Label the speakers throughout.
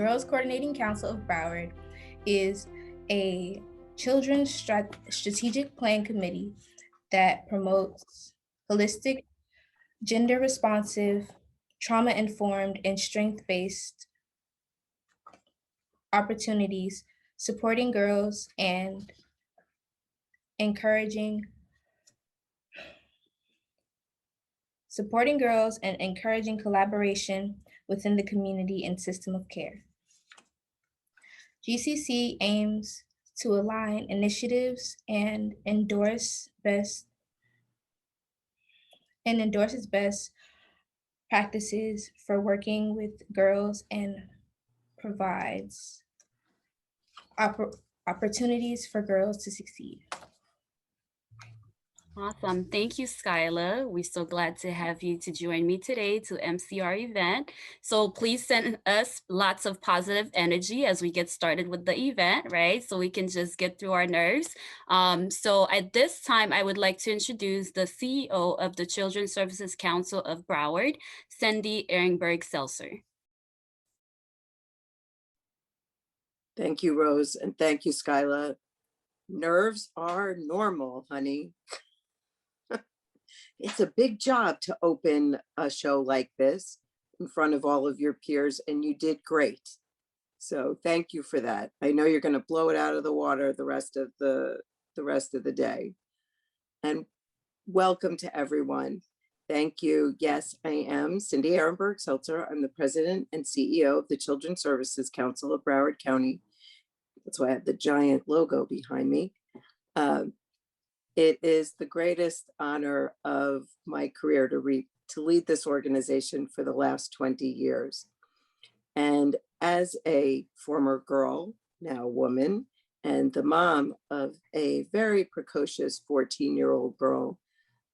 Speaker 1: Girls Coordinating Council of Broward is a children's strategic plan committee that promotes holistic, gender-responsive, trauma-informed, and strength-based opportunities, supporting girls and encouraging collaboration within the community and system of care. GCC aims to align initiatives and endorses best practices for working with girls and provides opportunities for girls to succeed.
Speaker 2: Awesome. Thank you, Skyla. We're so glad to have you to join me today to MC our event. So please send us lots of positive energy as we get started with the event, right? So we can just get through our nerves. So at this time, I would like to introduce the CEO of the Children's Services Council of Broward, Cindy Ehrenberg-Seltzer.
Speaker 3: Thank you, Rose, and thank you, Skyla. Nerves are normal, honey. It's a big job to open a show like this in front of all of your peers, and you did great. So thank you for that. I know you're going to blow it out of the water the rest of the day. And welcome to everyone. Thank you. Yes, I am Cindy Ehrenberg-Seltzer. I'm the president and CEO of the Children's Services Council of Broward County. That's why I have the giant logo behind me. It is the greatest honor of my career to lead this organization for the last 20 years. And as a former girl, now woman, and the mom of a very precocious 14-year-old girl,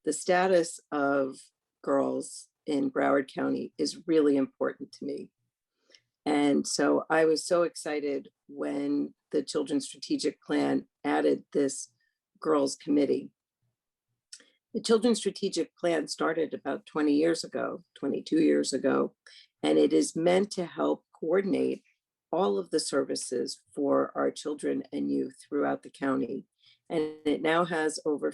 Speaker 3: the status of girls in Broward County is really important to me. And so I was so excited when the Children's Strategic Plan added this Girls Committee. The Children's Strategic Plan started about 22 years ago, and it is meant to help coordinate all of the services for our children and youth throughout the county. And it now has over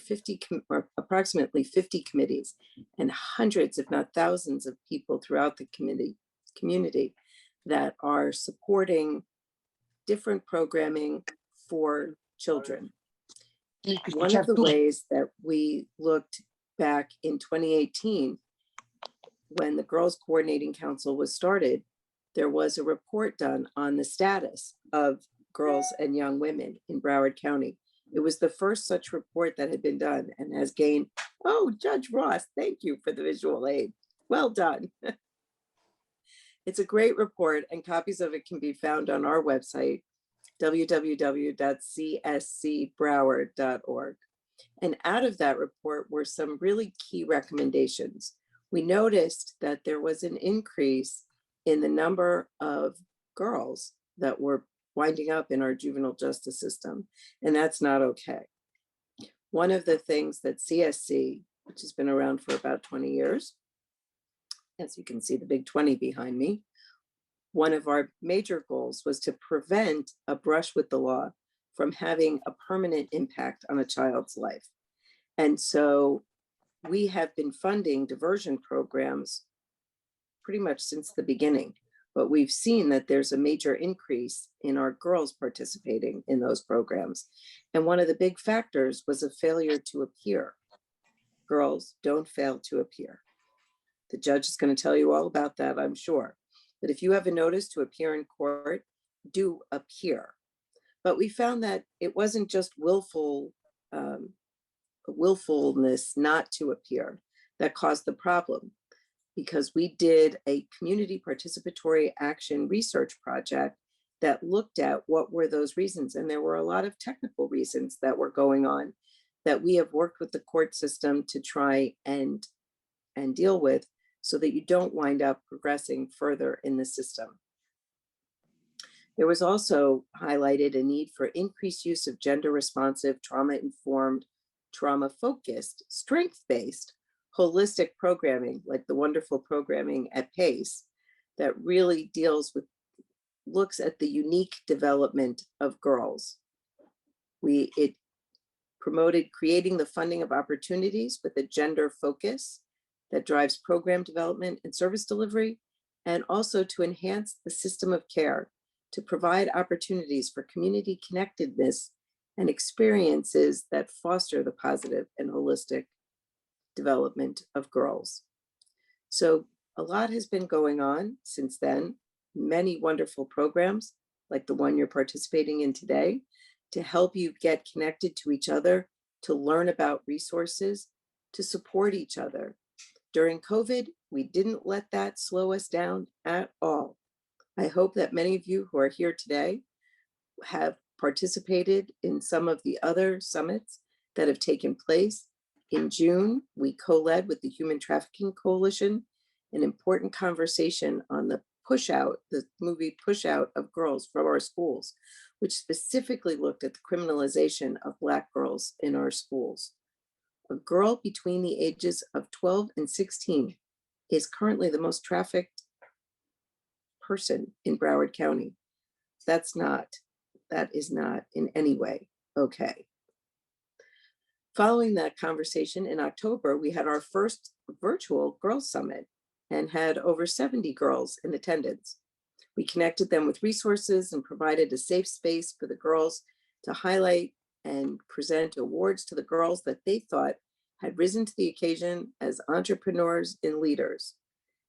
Speaker 3: approximately 50 committees and hundreds, if not thousands, of people throughout the community that are supporting different programming for children. One of the ways that we looked back in 2018, when the Girls Coordinating Council was started, there was a report done on the status of girls and young women in Broward County. It was the first such report that had been done and has gained, oh, Judge Ross, thank you for the visual aid. Well done. It's a great report, and copies of it can be found on our website, www.cscbroward.org. And out of that report were some really key recommendations. We noticed that there was an increase in the number of girls that were winding up in our juvenile justice system, and that's not okay. One of the things that CSC, which has been around for about 20 years, as you can see the big 20 behind me, one of our major goals was to prevent a brush with the law from having a permanent impact on a child's life. And so we have been funding diversion programs pretty much since the beginning, but we've seen that there's a major increase in our girls participating in those programs. And one of the big factors was a failure to appear. Girls don't fail to appear. The judge is going to tell you all about that, I'm sure. But if you have a notice to appear in court, do appear. But we found that it wasn't just willfulness not to appear that caused the problem, because we did a community participatory action research project that looked at what were those reasons. And there were a lot of technical reasons that were going on that we have worked with the court system to try and deal with, so that you don't wind up progressing further in the system. There was also highlighted a need for increased use of gender-responsive, trauma-informed, trauma-focused, strength-based, holistic programming, like the wonderful programming at PACE, that really deals with looks at the unique development of girls. It promoted creating the funding of opportunities with a gender focus that drives program development and service delivery, and also to enhance the system of care to provide opportunities for community connectedness and experiences that foster the positive and holistic development of girls. So a lot has been going on since then, many wonderful programs like the one you're participating in today to help you get connected to each other, to learn about resources, to support each other. During COVID, we didn't let that slow us down at all. I hope that many of you who are here today have participated in some of the other summits that have taken place. In June, we co-led with the Human Trafficking Coalition an important conversation on the movie Push Out of girls from our schools, which specifically looked at the criminalization of Black girls in our schools. A girl between the ages of 12 and 16 is currently the most trafficked person in Broward County. That is not in any way okay. Following that conversation in October, we had our first virtual Girls Summit and had over 70 girls in attendance. We connected them with resources and provided a safe space for the girls to highlight and present awards to the girls that they thought had risen to the occasion as entrepreneurs and leaders.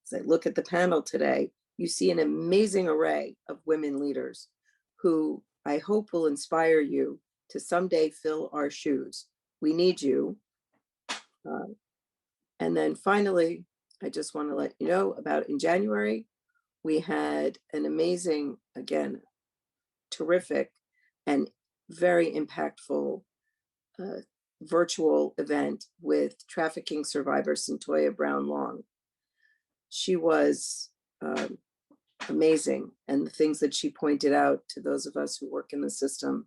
Speaker 3: As I look at the panel today, you see an amazing array of women leaders who I hope will inspire you to someday fill our shoes. We need you. And then finally, I just want to let you know about in January, we had an amazing, again, terrific and very impactful virtual event with trafficking survivor Centoya Brown Long. She was amazing, and the things that she pointed out to those of us who work in the system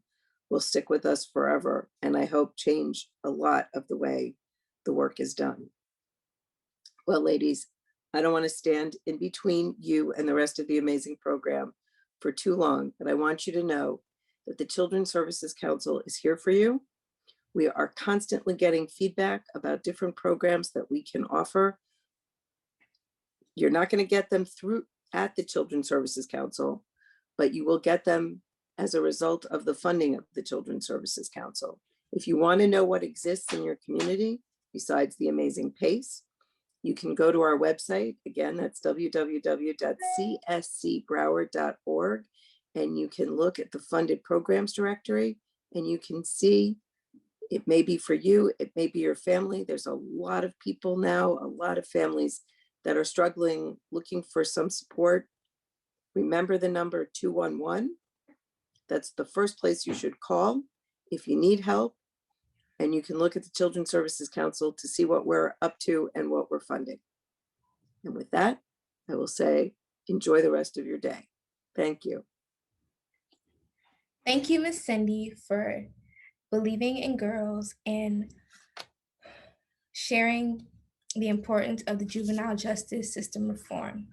Speaker 3: will stick with us forever, and I hope change a lot of the way the work is done. Well, ladies, I don't want to stand in between you and the rest of the amazing program for too long, but I want you to know that the Children's Services Council is here for you. We are constantly getting feedback about different programs that we can offer. You're not going to get them through at the Children's Services Council, but you will get them as a result of the funding of the Children's Services Council. If you want to know what exists in your community, besides the amazing PACE, you can go to our website. Again, that's www.cscbroward.org, and you can look at the funded programs directory, and you can see it may be for you, it may be your family. There's a lot of people now, a lot of families that are struggling, looking for some support. Remember the number 211. That's the first place you should call if you need help. And you can look at the Children's Services Council to see what we're up to and what we're funding. And with that, I will say, enjoy the rest of your day. Thank you.
Speaker 1: Thank you, Ms. Cindy, for believing in girls and sharing the importance of the juvenile justice system reform.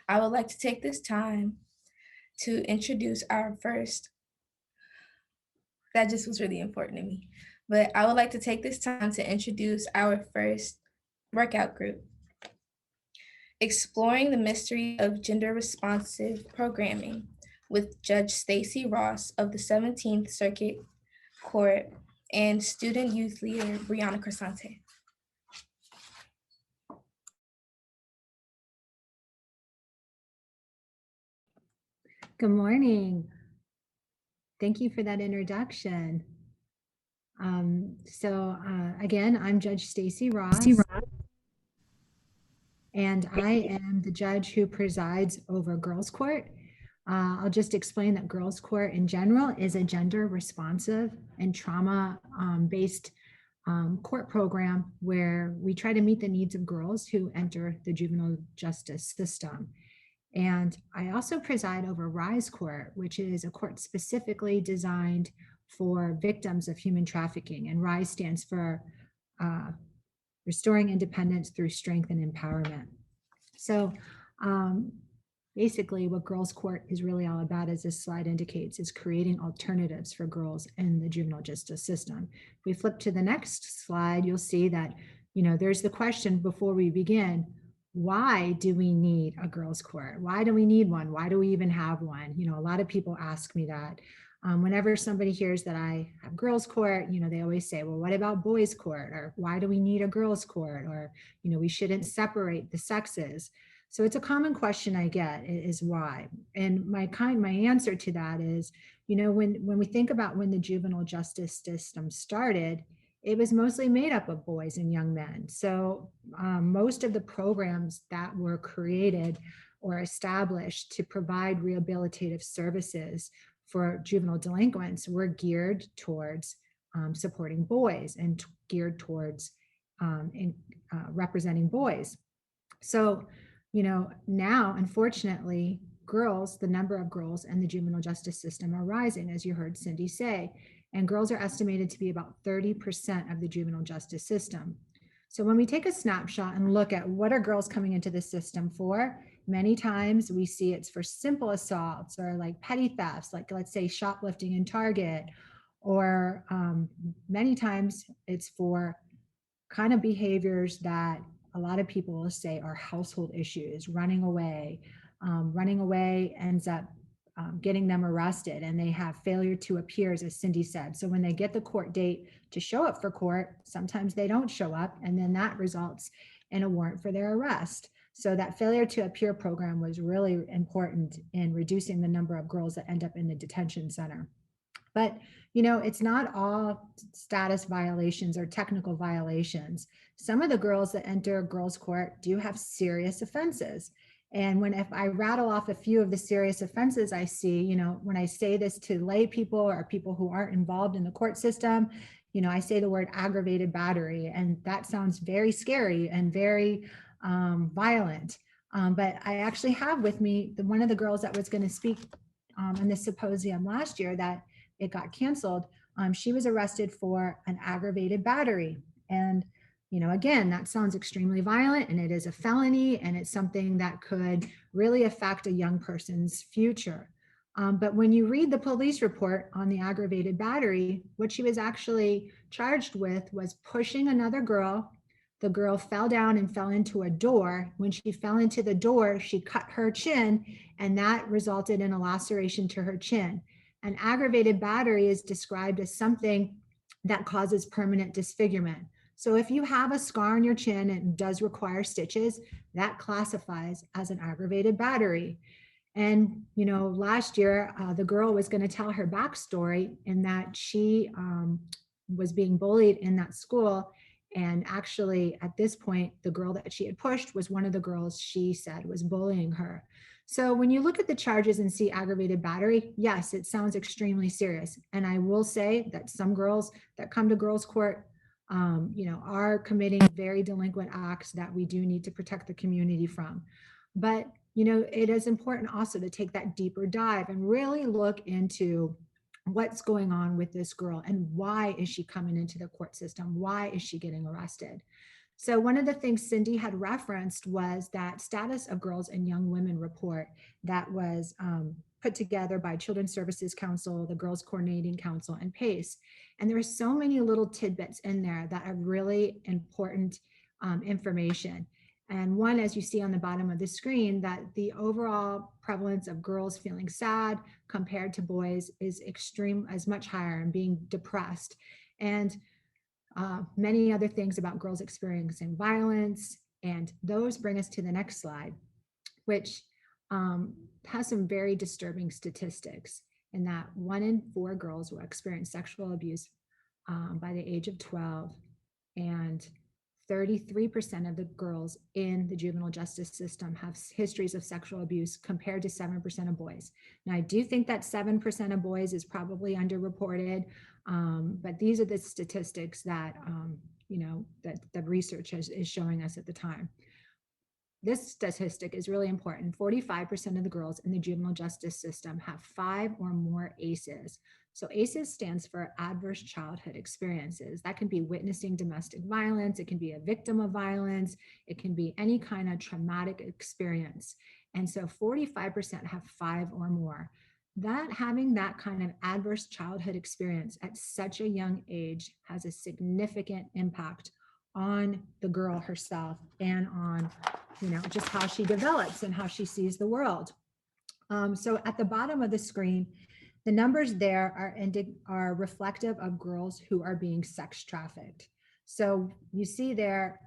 Speaker 1: I would like to take this time to introduce our first, that just was really important to me, but I would like to take this time to introduce our first workout group, Exploring the Mystery of Gender Responsive Programming with Judge Stacey Ross of the 17th Circuit Court and student youth leader Brianna Crescente.
Speaker 4: Good morning. Thank you for that introduction. Again, I'm Judge Stacey Ross, and I am the judge who presides over Girls Court. I'll just explain that Girls Court in general is a gender responsive and trauma-based court program where we try to meet the needs of girls who enter the juvenile justice system. And I also preside over Rise Court, which is a court specifically designed for victims of human trafficking. And Rise stands for Restoring Independence Through Strength and Empowerment. So basically what girls court is really all about, as this slide indicates, is creating alternatives for girls in the juvenile justice system. If we flip to the next slide, you'll see that, there's the question before we begin: why do we need a girls court? Why do we need one? Why do we even have one? A lot of people ask me that. Whenever somebody hears that I have girls court, they always say, well, what about boys court? Or why do we need a girls court? Or, we shouldn't separate the sexes. So it's a common question I get, is why. And my answer to that is, when we think about when the juvenile justice system started, it was mostly made up of boys and young men. So most of the programs that were created or established to provide rehabilitative services for juvenile delinquents were geared towards supporting boys and geared towards representing boys. So, now, unfortunately, the number of girls in the juvenile justice system are rising, as you heard Cindy say, and girls are estimated to be about 30% of the juvenile justice system. So when we take a snapshot and look at what are girls coming into the system for, many times we see it's for simple assaults or like petty thefts, like let's say shoplifting in Target, or many times it's for kind of behaviors that a lot of people will say are household issues. Running away ends up getting them arrested, and they have failure to appear, as Cindy said. So when they get the court date to show up for court, sometimes they don't show up, and then that results in a warrant for their arrest. So that failure to appear program was really important in reducing the number of girls that end up in the detention center. But, it's not all status violations or technical violations. Some of the girls that enter girls court do have serious offenses. And if I rattle off a few of the serious offenses I see, when I say this to lay people or people who aren't involved in the court system, I say the word aggravated battery, and that sounds very scary and very violent. But I actually have with me one of the girls that was going to speak in the symposium last year that it got canceled. She was arrested for an aggravated battery. And, again, that sounds extremely violent, and it is a felony, and it's something that could really affect a young person's future. But when you read the police report on the aggravated battery, what she was actually charged with was pushing another girl. The girl fell down and fell into a door. When she fell into the door, she cut her chin, and that resulted in a laceration to her chin. An aggravated battery is described as something that causes permanent disfigurement. So if you have a scar on your chin and it does require stitches, that classifies as an aggravated battery. And, last year, the girl was going to tell her backstory in that she was being bullied in that school. And actually, at this point, the girl that she had pushed was one of the girls she said was bullying her. So when you look at the charges and see aggravated battery, yes, it sounds extremely serious. And I will say that some girls that come to girls court, are committing very delinquent acts that we do need to protect the community from. But, it is important also to take that deeper dive and really look into what's going on with this girl and why is she coming into the court system? Why is she getting arrested? So one of the things Cindy had referenced was that Status of Girls and Young Women report that was put together by Children's Services Council, the Girls Coordinating Council, and PACE. And there are so many little tidbits in there that are really important information. And one, as you see on the bottom of the screen, that the overall prevalence of girls feeling sad compared to boys is much higher, and being depressed. And many other things about girls experiencing violence. And those bring us to the next slide, which has some very disturbing statistics, in that 1 in 4 girls will experience sexual abuse by the age of 12, and 33% of the girls in the juvenile justice system have histories of sexual abuse, compared to 7% of boys. Now, I do think that 7% of boys is probably underreported, but these are the statistics that, that the research is showing us at the time. This statistic is really important. 45% of the girls in the juvenile justice system have 5 or more ACEs. So ACEs stands for adverse childhood experiences. That can be witnessing domestic violence. It can be a victim of violence. It can be any kind of traumatic experience. And so 45% have 5 or more. That having that kind of adverse childhood experience at such a young age has a significant impact on the girl herself and on, just how she develops and how she sees the world. So at the bottom of the screen, the numbers there are reflective of girls who are being sex trafficked. So you see there,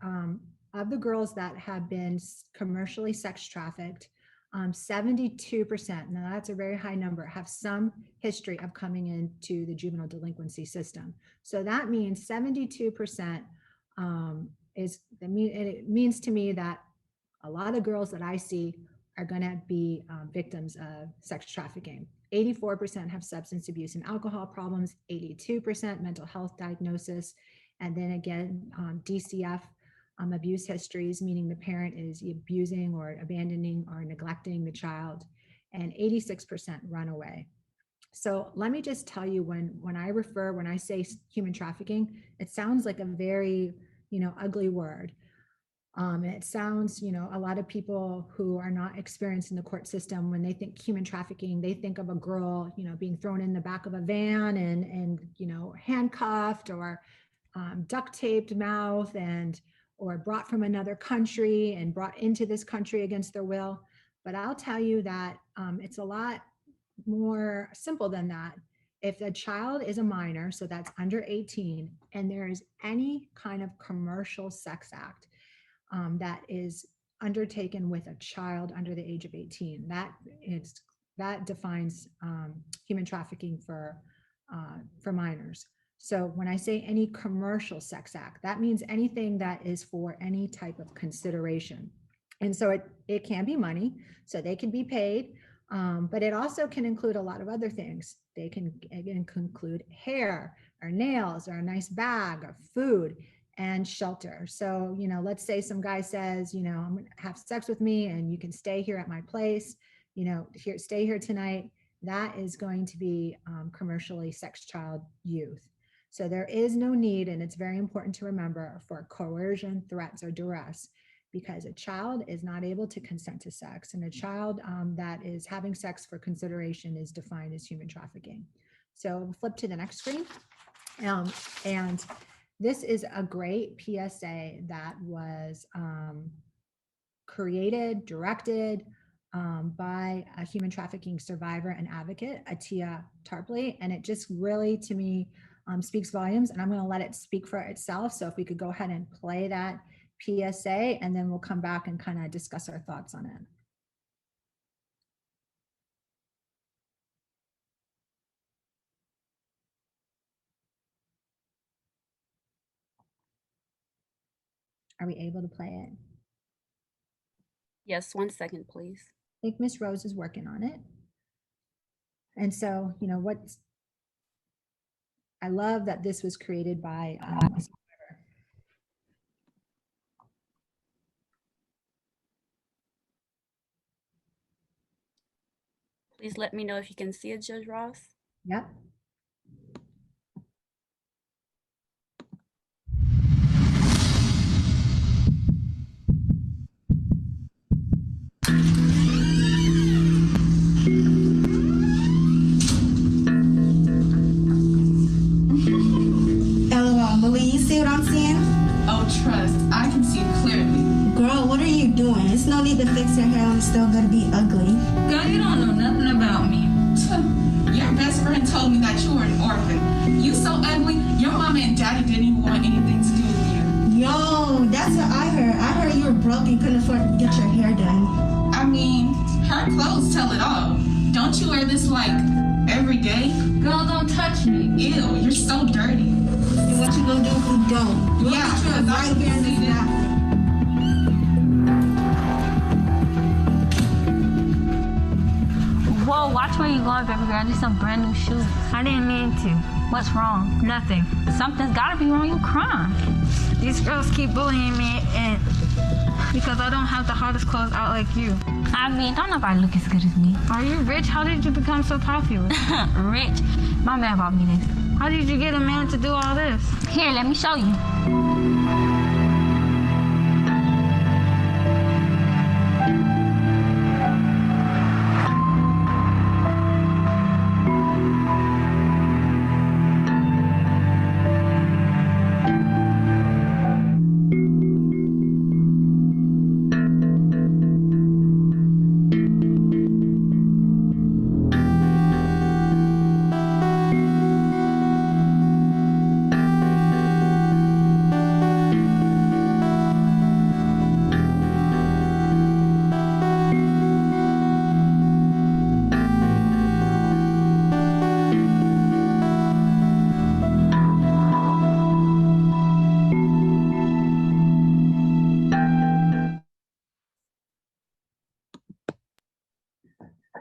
Speaker 4: of the girls that have been commercially sex trafficked, 72%, now that's a very high number, have some history of coming into the juvenile delinquency system. So that means 72% it means to me that a lot of girls that I see are going to be victims of sex trafficking. 84% have substance abuse and alcohol problems, 82% mental health diagnosis, and then again, DCF, abuse histories, meaning the parent is abusing or abandoning or neglecting the child, and 86% run away. So let me just tell you, when I say human trafficking, it sounds like a very, ugly word. It sounds, a lot of people who are not experienced in the court system, when they think human trafficking, they think of a girl, being thrown in the back of a van and handcuffed or duct taped mouth or brought from another country and brought into this country against their will. But I'll tell you that it's a lot more simple than that. If a child is a minor, so that's under 18, and there is any kind of commercial sex act that is undertaken with a child under the age of 18, that defines human trafficking for minors. So when I say any commercial sex act, that means anything that is for any type of consideration. And so it can be money, so they can be paid, but it also can include a lot of other things. They can include hair or nails or a nice bag or food and shelter. So, let's say some guy says, I'm going to have sex with me and you can stay here at my place, stay here tonight. That is going to be commercially sex child youth. So there is no need, and it's very important to remember, for coercion, threats, or duress, because a child is not able to consent to sex, and a child that is having sex for consideration is defined as human trafficking. So we'll flip to the next screen. And this is a great PSA that was created, directed by a human trafficking survivor and advocate, Atia Tarpley, and it just really, to me, speaks volumes, and I'm going to let it speak for itself. So if we could go ahead and play that PSA, and then we'll come back and kind of discuss our thoughts on it. Are we able to play it?
Speaker 2: Yes, 1 second, please.
Speaker 4: I think Miss Rose is working on it. And so, I love that this was created by a survivor.
Speaker 2: Please let me know if you can see it, Judge Ross.
Speaker 4: Yep.
Speaker 5: LOL, Louis, you see what I'm seeing?
Speaker 6: Oh, trust, I can see it clearly.
Speaker 5: Girl, what are you doing? It's no need to fix your hair when it's still gonna be ugly.
Speaker 6: Girl, you don't know nothing about me. Your best friend told me that you were an orphan. You so ugly, your mama and daddy didn't even want anything to do with you.
Speaker 5: Yo, that's what I heard. I heard you were broke and couldn't afford to get your hair done.
Speaker 6: I mean, her clothes tell it all. Don't you wear this like every day? Girl, don't touch me. Ew, you're so dirty.
Speaker 5: And what you gonna do if we don't?
Speaker 6: Yeah,
Speaker 5: Look at you right here in this bathroom.
Speaker 7: Whoa, watch where you're going, baby girl. These some brand new shoes. I didn't mean to. What's wrong? Nothing. Something's gotta be wrong. You crying. These girls keep bullying me and because I don't have the hottest clothes out like you. I mean, don't nobody look as good as me. Are you rich? How did you become so popular? Rich? My man bought me this. How did you get a man to do all this? Here, let me show you.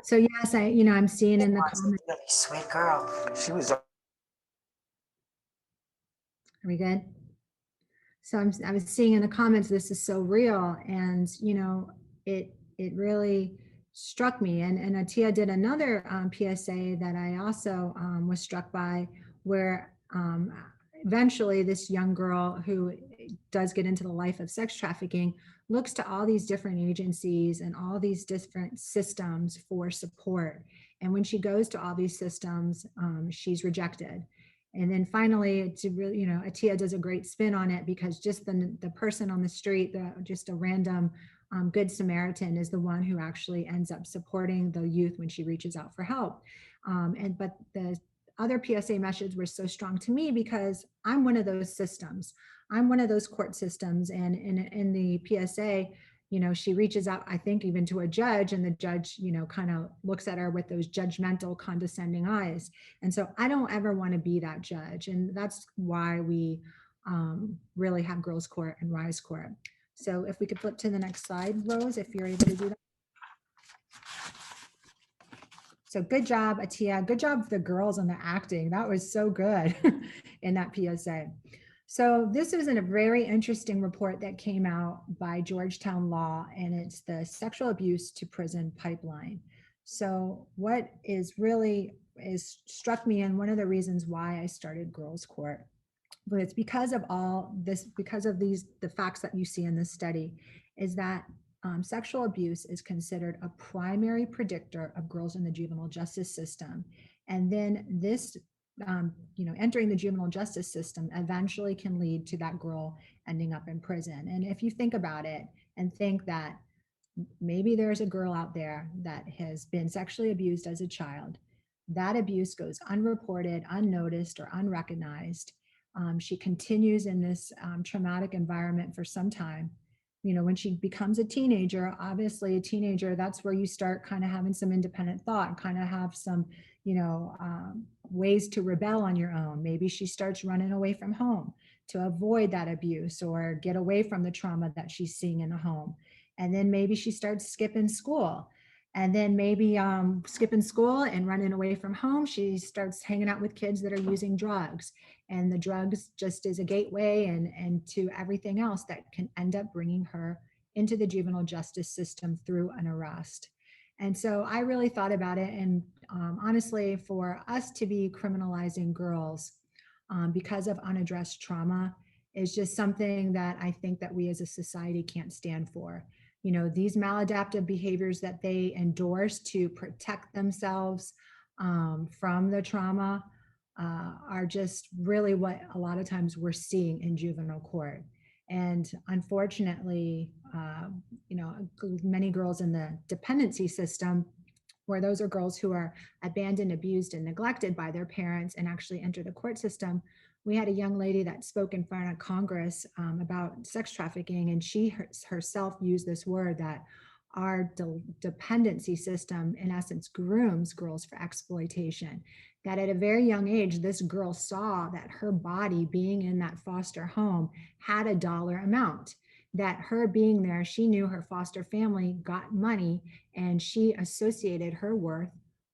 Speaker 4: So yes, I'm seeing in the
Speaker 8: was a
Speaker 4: comments.
Speaker 8: really sweet girl. She was.
Speaker 4: Are we good? So I was seeing in the comments, this is so real. And, it really struck me. And Atia did another PSA that I also was struck by, where eventually this young girl who does get into the life of sex trafficking looks to all these different agencies and all these different systems for support. And when she goes to all these systems, she's rejected. And then finally, to really, Atia does a great spin on it, because just the person on the street, just a random Good Samaritan, is the one who actually ends up supporting the youth when she reaches out for help. But the other PSA message was so strong to me, because I'm one of those systems. I'm one of those court systems. And in the PSA, she reaches out, I think, even to a judge, and the judge, kind of looks at her with those judgmental, condescending eyes. And so I don't ever want to be that judge. And that's why we really have Girls Court and Rise Court. So if we could flip to the next slide, Rose, if you're able to do that. So good job, Atia. Good job for the girls and the acting. That was so good in that PSA. So this was a very interesting report that came out by Georgetown Law, and it's the Sexual Abuse to Prison Pipeline. So what struck me, and one of the reasons why I started Girls Court, but it's because of the facts that you see in this study, is that sexual abuse is considered a primary predictor of girls in the juvenile justice system. And then this, entering the juvenile justice system eventually can lead to that girl ending up in prison. And if you think about it and think that maybe there's a girl out there that has been sexually abused as a child, that abuse goes unreported, unnoticed, or unrecognized. She continues in this traumatic environment for some time. When she becomes a teenager, obviously a teenager, that's where you start kind of having some independent thought and kind of have some, ways to rebel on your own. Maybe she starts running away from home to avoid that abuse or get away from the trauma that she's seeing in the home. And then maybe she starts skipping school. And then maybe skipping school and running away from home, she starts hanging out with kids that are using drugs. And the drugs just is a gateway and to everything else that can end up bringing her into the juvenile justice system through an arrest. And so I really thought about it. And honestly, for us to be criminalizing girls because of unaddressed trauma is just something that I think that we as a society can't stand for. These maladaptive behaviors that they endorse to protect themselves from the trauma are just really what a lot of times we're seeing in juvenile court. And unfortunately, many girls in the dependency system, where those are girls who are abandoned, abused, and neglected by their parents and actually enter the court system. We had a young lady that spoke in front of Congress about sex trafficking, and she herself used this word that our dependency system, in essence, grooms girls for exploitation. That at a very young age, this girl saw that her body being in that foster home had a dollar amount. That her being there, she knew her foster family got money, and she associated her worth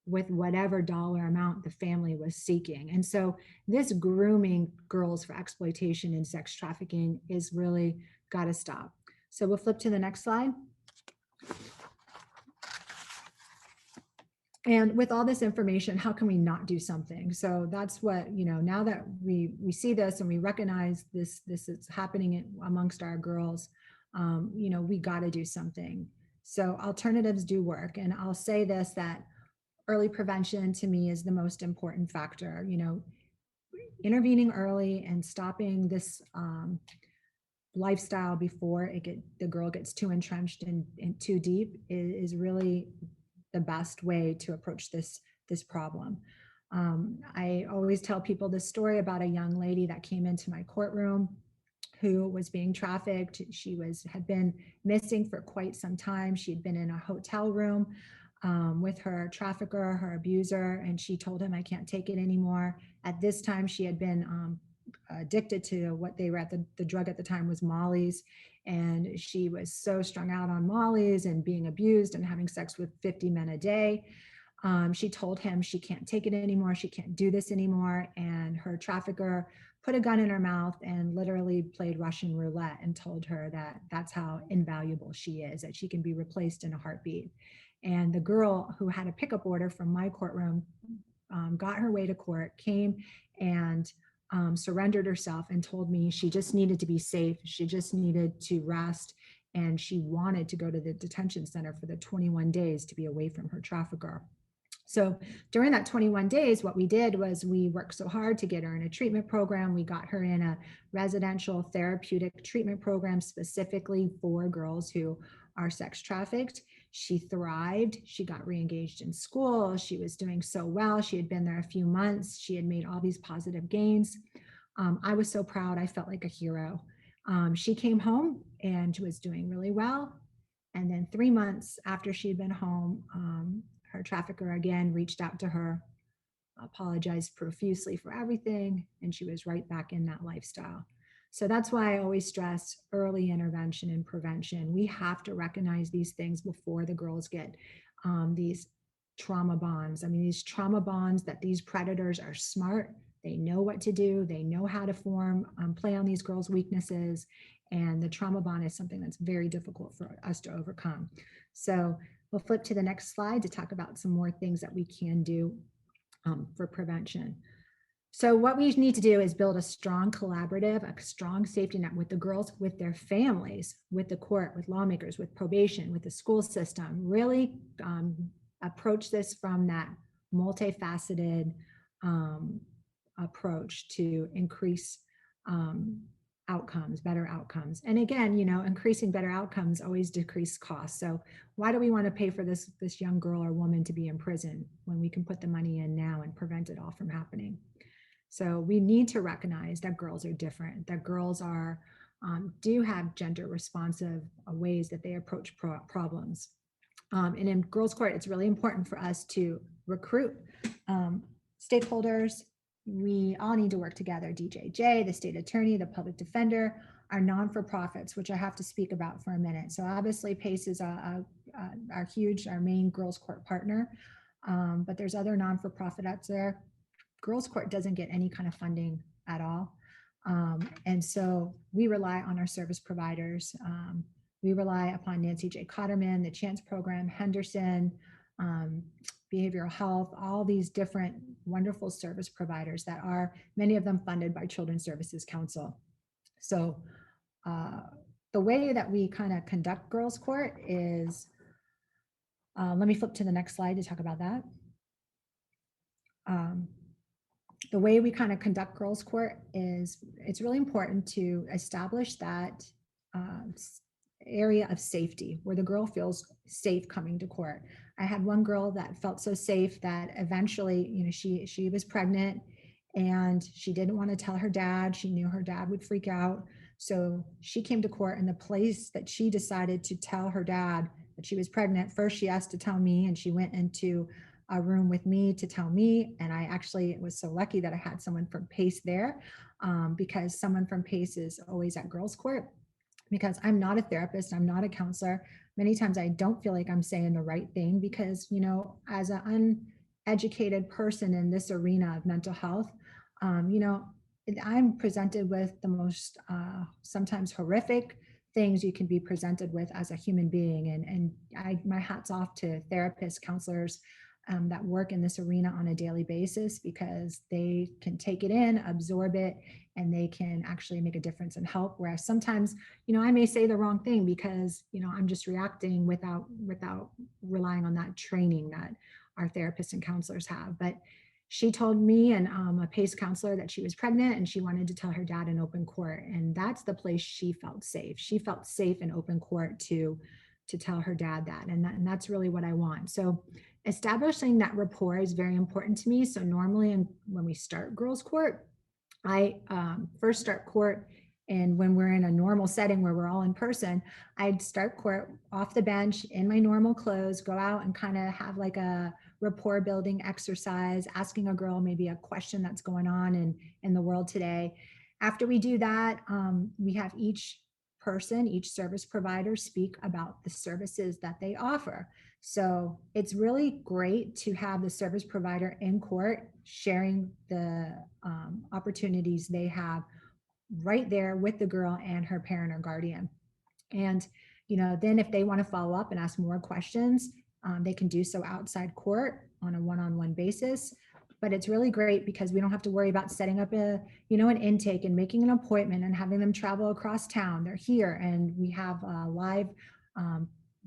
Speaker 4: with whatever dollar amount the family was seeking. And so this grooming girls for exploitation and sex trafficking is really got to stop. So we'll flip to the next slide. And with all this information, how can we not do something? So that's what, now that we see this and we recognize this is happening amongst our girls, we got to do something. So alternatives do work. And I'll say this, that early prevention to me is the most important factor. Intervening early and stopping this lifestyle before the girl gets too entrenched and too deep is really the best way to approach this problem. I always tell people this story about a young lady that came into my courtroom who was being trafficked. She had been missing for quite some time. She'd been in a hotel room with her trafficker, her abuser, and she told him, "I can't take it anymore." At this time, she had been addicted to what they were at the drug at the time was Molly's. And she was so strung out on Molly's and being abused and having sex with 50 men a day. She told him she can't take it anymore. She can't do this anymore. And her trafficker put a gun in her mouth and literally played Russian roulette and told her that that's how invaluable she is, that she can be replaced in a heartbeat. And the girl who had a pickup order from my courtroom got her way to court, came and surrendered herself and told me she just needed to be safe. She just needed to rest. And she wanted to go to the detention center for the 21 days to be away from her trafficker. So during that 21 days, what we did was we worked so hard to get her in a treatment program. We got her in a residential therapeutic treatment program specifically for girls who are sex trafficked. She thrived. She got reengaged in school. She was doing so well. She had been there a few months. She had made all these positive gains. I was so proud. I felt like a hero. She came home and was doing really well. And then 3 months after she had been home, her trafficker again reached out to her, apologized profusely for everything, and she was right back in that lifestyle. So that's why I always stress early intervention and prevention. We have to recognize these things before the girls get these trauma bonds. I mean, these trauma bonds that these predators are smart. They know what to do. They know how to play on these girls' weaknesses. And the trauma bond is something that's very difficult for us to overcome. So we'll flip to the next slide to talk about some more things that we can do for prevention. So what we need to do is build a strong collaborative, a strong safety net with the girls, with their families, with the court, with lawmakers, with probation, with the school system. Really approach this from that multifaceted approach to increase outcomes, better outcomes. And again, you know, increasing better outcomes always decrease costs. So why do we want to pay for this young girl or woman to be in prison when we can put the money in now and prevent it all from happening? So we need to recognize that girls are different, that girls are do have gender responsive ways that they approach problems. And in girls' court, it's really important for us to recruit stakeholders. We all need to work together, DJJ, the state attorney, the public defender, our non-for-profits, which I have to speak about for a minute. So obviously PACE is our huge, our main girls' court partner, but there's other non-for-profit out there. Girls' court doesn't get any kind of funding at all. And so we rely on our service providers. We rely upon Nancy J. Cotterman, the Chance Program, Henderson, behavioral health, all these different wonderful service providers that are, many of them funded by Children's Services Council. So the way that we kind of conduct girls' court is, let me flip to the next slide to talk about that. The way we kind of conduct girls' court is, it's really important to establish that area of safety where the girl feels safe coming to court. I had one girl that felt so safe that eventually, you know, she was pregnant and she didn't want to tell her dad. She knew her dad would freak out. So she came to court, and the place that she decided to tell her dad that she was pregnant, first she asked to tell me, and she went into a room with me to tell me. And I actually was so lucky that I had someone from PACE there, because someone from PACE is always at girls' court, because I'm not a therapist, I'm not a counselor. Many times I don't feel like I'm saying the right thing because, you know, as an uneducated person in this arena of mental health, you know, I'm presented with the most sometimes horrific things you can be presented with as a human being. And my hat's off to therapists, counselors, that work in this arena on a daily basis, because they can take it in, absorb it, and they can actually make a difference and help. Whereas sometimes, you know, I may say the wrong thing because, you know, I'm just reacting without relying on that training that our therapists and counselors have. But she told me and a PACE counselor that she was pregnant and she wanted to tell her dad in open court. And that's the place she felt safe. She felt safe in open court to tell her dad that. And that's really what I want. So establishing that rapport is very important to me. So normally when we start girls' court, I first start court, and when we're in a normal setting where we're all in person, I'd start court off the bench in my normal clothes, go out and kind of have like a rapport building exercise, asking a girl maybe a question that's going on in the world today. After we do that, we have each service provider speak about the services that they offer. So it's really great to have the service provider in court sharing the opportunities they have right there with the girl and her parent or guardian. And, then if they want to follow up and ask more questions, they can do so outside court on a one-on-one basis. But it's really great because we don't have to worry about setting up an intake and making an appointment and having them travel across town. They're here, and we have a live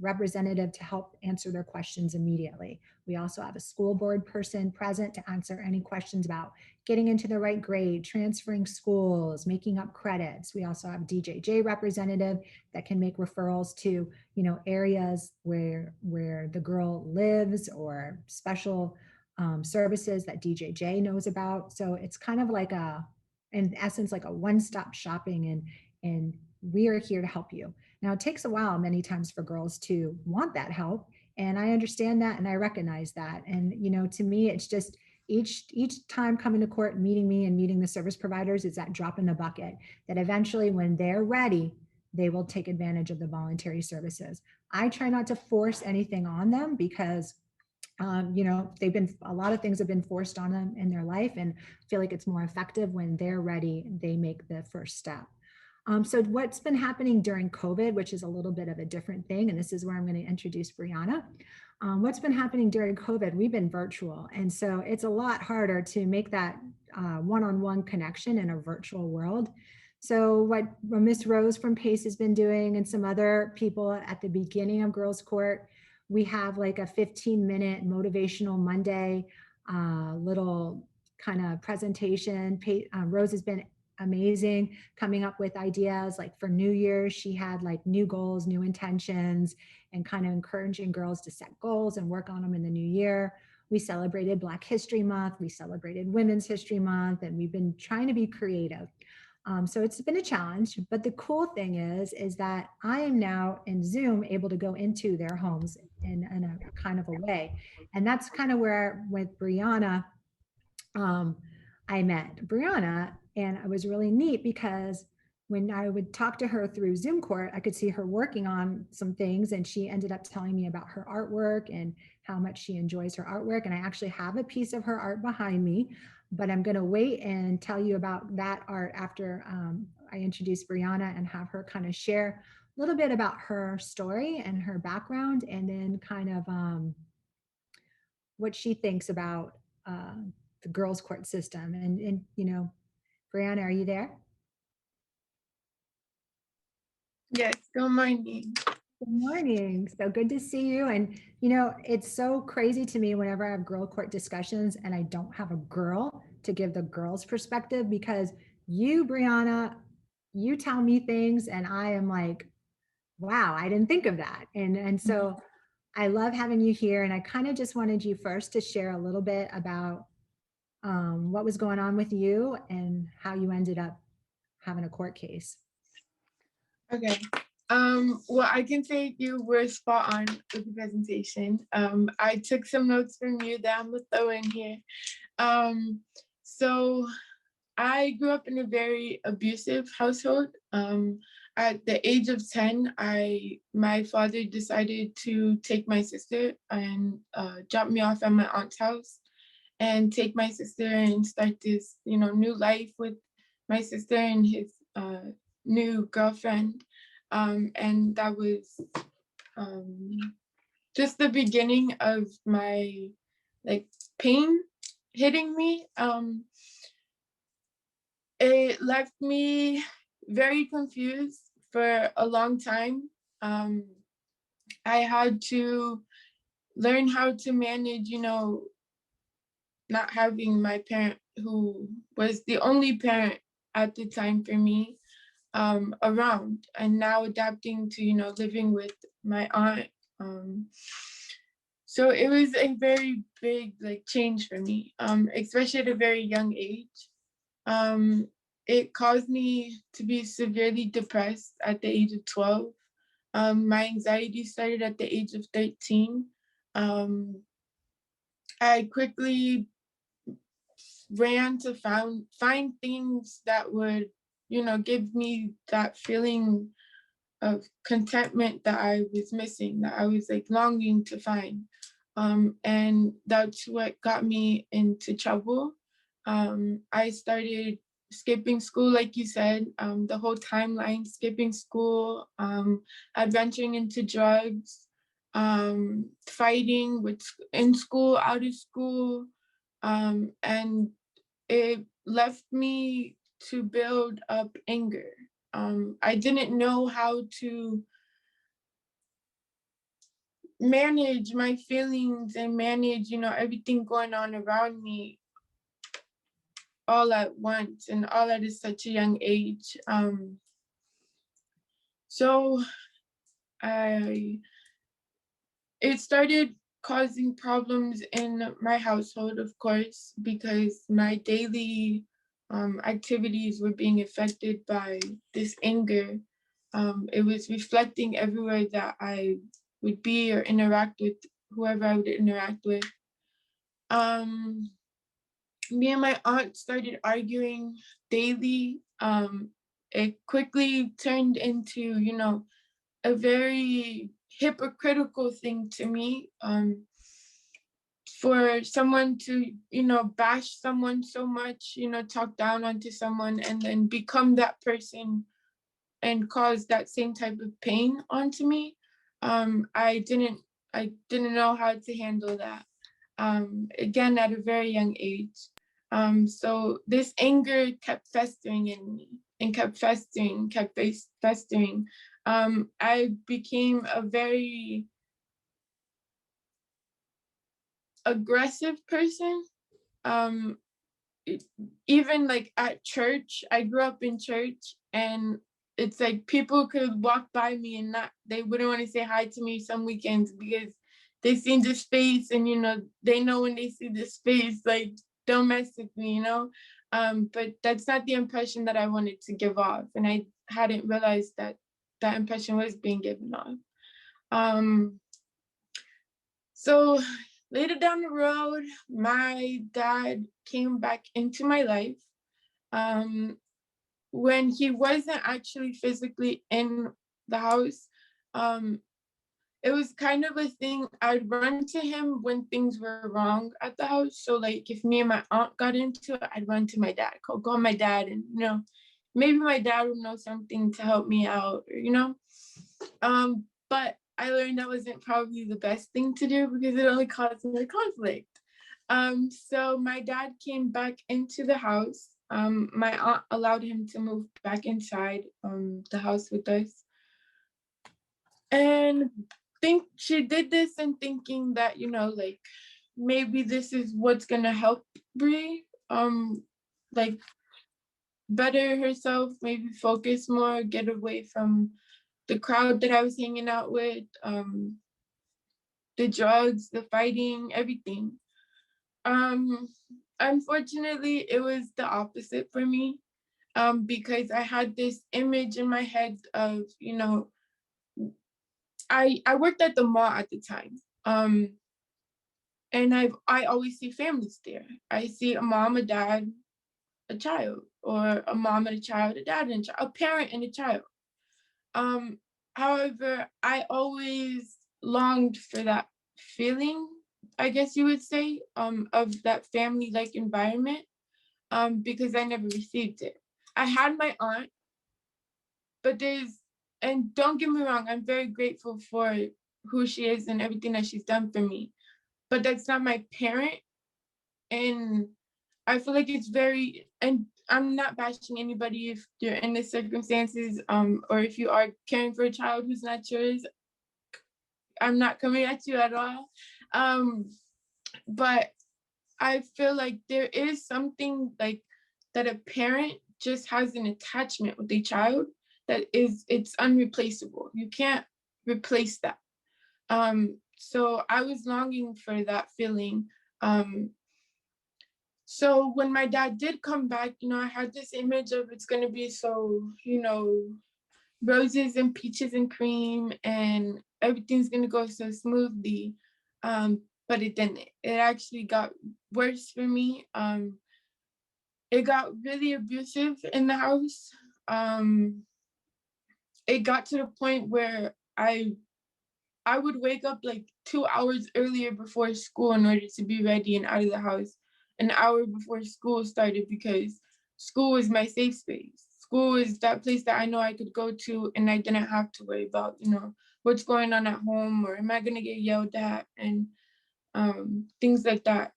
Speaker 4: representative to help answer their questions immediately. We also have a school board person present to answer any questions about getting into the right grade, transferring schools, making up credits. We also have a DJJ representative that can make referrals to, areas where the girl lives, or special services that DJJ knows about. So it's kind of like in essence, like a one-stop shopping, and we are here to help you. Now, it takes a while many times for girls to want that help, and I understand that, and I recognize that. And, to me, it's just each time coming to court, meeting me and meeting the service providers is that drop in the bucket that eventually, when they're ready, they will take advantage of the voluntary services. I try not to force anything on them because a lot of things have been forced on them in their life, and I feel like it's more effective when they're ready, they make the first step. So what's been happening during COVID, which is a little bit of a different thing, and this is where I'm going to introduce Brianna. What's been happening during COVID, we've been virtual. And so it's a lot harder to make that one-on-one connection in a virtual world. So what Miss Rose from PACE has been doing, and some other people at the beginning of Girls Court, we have like a 15-minute motivational Monday little kind of presentation. Rose has been amazing coming up with ideas. Like for New Year's, she had like new goals, new intentions, and kind of encouraging girls to set goals and work on them in the new year. We celebrated Black History Month, we celebrated Women's History Month, and we've been trying to be creative. So it's been a challenge, but the cool thing is that I am now in Zoom able to go into their homes in a kind of a way. And that's kind of where with Brianna, I met Brianna, and it was really neat because when I would talk to her through Zoom court, I could see her working on some things, and she ended up telling me about her artwork and how much she enjoys her artwork. And I actually have a piece of her art behind me, but I'm going to wait and tell you about that art after I introduce Brianna and have her kind of share a little bit about her story and her background, and then kind of what she thinks about the girls' court system. And Brianna, are you there?
Speaker 9: Yes, good morning.
Speaker 4: Good morning. So good to see you. And, it's so crazy to me whenever I have girl court discussions and I don't have a girl to give the girls' perspective, because you, Brianna, you tell me things and I am like, wow, I didn't think of that. And so I love having you here. And I kind of just wanted you first to share a little bit about what was going on with you and how you ended up having a court case.
Speaker 9: Okay. Well, I can say you were spot on with the presentation. I took some notes from you that I'm gonna throw in here. So I grew up in a very abusive household. At the age of 10, my father decided to take my sister and drop me off at my aunt's house and take my sister and start this, new life with my sister and his new girlfriend. And that was just the beginning of my pain hitting me. It left me very confused for a long time. I had to learn how to manage, not having my parent, who was the only parent at the time for me, around, and now adapting to, living with my aunt. So it was a very big change for me, especially at a very young age. It caused me to be severely depressed at the age of 12. My anxiety started at the age of 13. I quickly ran to find things that would give me that feeling of contentment that I was missing, that I was like longing to find. And that's what got me into trouble. I started skipping school, like you said, the whole timeline, skipping school, adventuring into drugs, fighting in school, out of school, and it left me to build up anger. I didn't know how to manage my feelings and manage, everything going on around me all at once and all at such a young age. So it started causing problems in my household, of course, because my daily activities were being affected by this anger. It was reflecting everywhere that I would be or interact with whoever I would interact with. Me and my aunt started arguing daily. It quickly turned into, a very hypocritical thing to me. For someone to, bash someone so much, talk down onto someone and then become that person and cause that same type of pain onto me. I didn't know how to handle that. Again, at a very young age. So this anger kept festering in me and kept festering. I became a very aggressive person. Even like at church, I grew up in church, and it's like people could walk by me and they wouldn't want to say hi to me some weekends because they seen this face, and they know when they see this face, like, don't mess with me, but that's not the impression that I wanted to give off, and I hadn't realized that that impression was being given off. So later down the road, my dad came back into my life. When he wasn't actually physically in the house, it was kind of a thing. I'd run to him when things were wrong at the house. So like if me and my aunt got into it, I'd run to my dad, call my dad, and maybe my dad would know something to help me out, but I learned that wasn't probably the best thing to do because it only caused more conflict. So my dad came back into the house. My aunt allowed him to move back inside the house with us. And she did this and thinking that, like, maybe this is what's gonna help Bree, like, better herself, maybe focus more, get away from the crowd that I was hanging out with, the drugs, the fighting, everything. Unfortunately, it was the opposite for me, because I had this image in my head of, I worked at the mall at the time, and I always see families there. I see a mom, a dad, a child, or a mom and a child, a dad and a child, a parent and a child. However, I always longed for that feeling, I guess you would say, of that family-like environment, because I never received it. I had my aunt, but and don't get me wrong, I'm very grateful for who she is and everything that she's done for me, but that's not my parent. And I feel like it's and I'm not bashing anybody if you're in the circumstances, or if you are caring for a child who's not yours. I'm not coming at you at all. But I feel like there is something like that a parent just has an attachment with a child it's unreplaceable. You can't replace that. So I was longing for that feeling. So when my dad did come back, I had this image of it's gonna be so, roses and peaches and cream and everything's gonna go so smoothly. But it didn't. It actually got worse for me. It got really abusive in the house. it got to the point where I would wake up like 2 hours earlier before school in order to be ready and out of the house an hour before school started, because school was my safe space. School is that place that I know I could go to and I didn't have to worry about, what's going on at home, or am I gonna get yelled at, and things like that.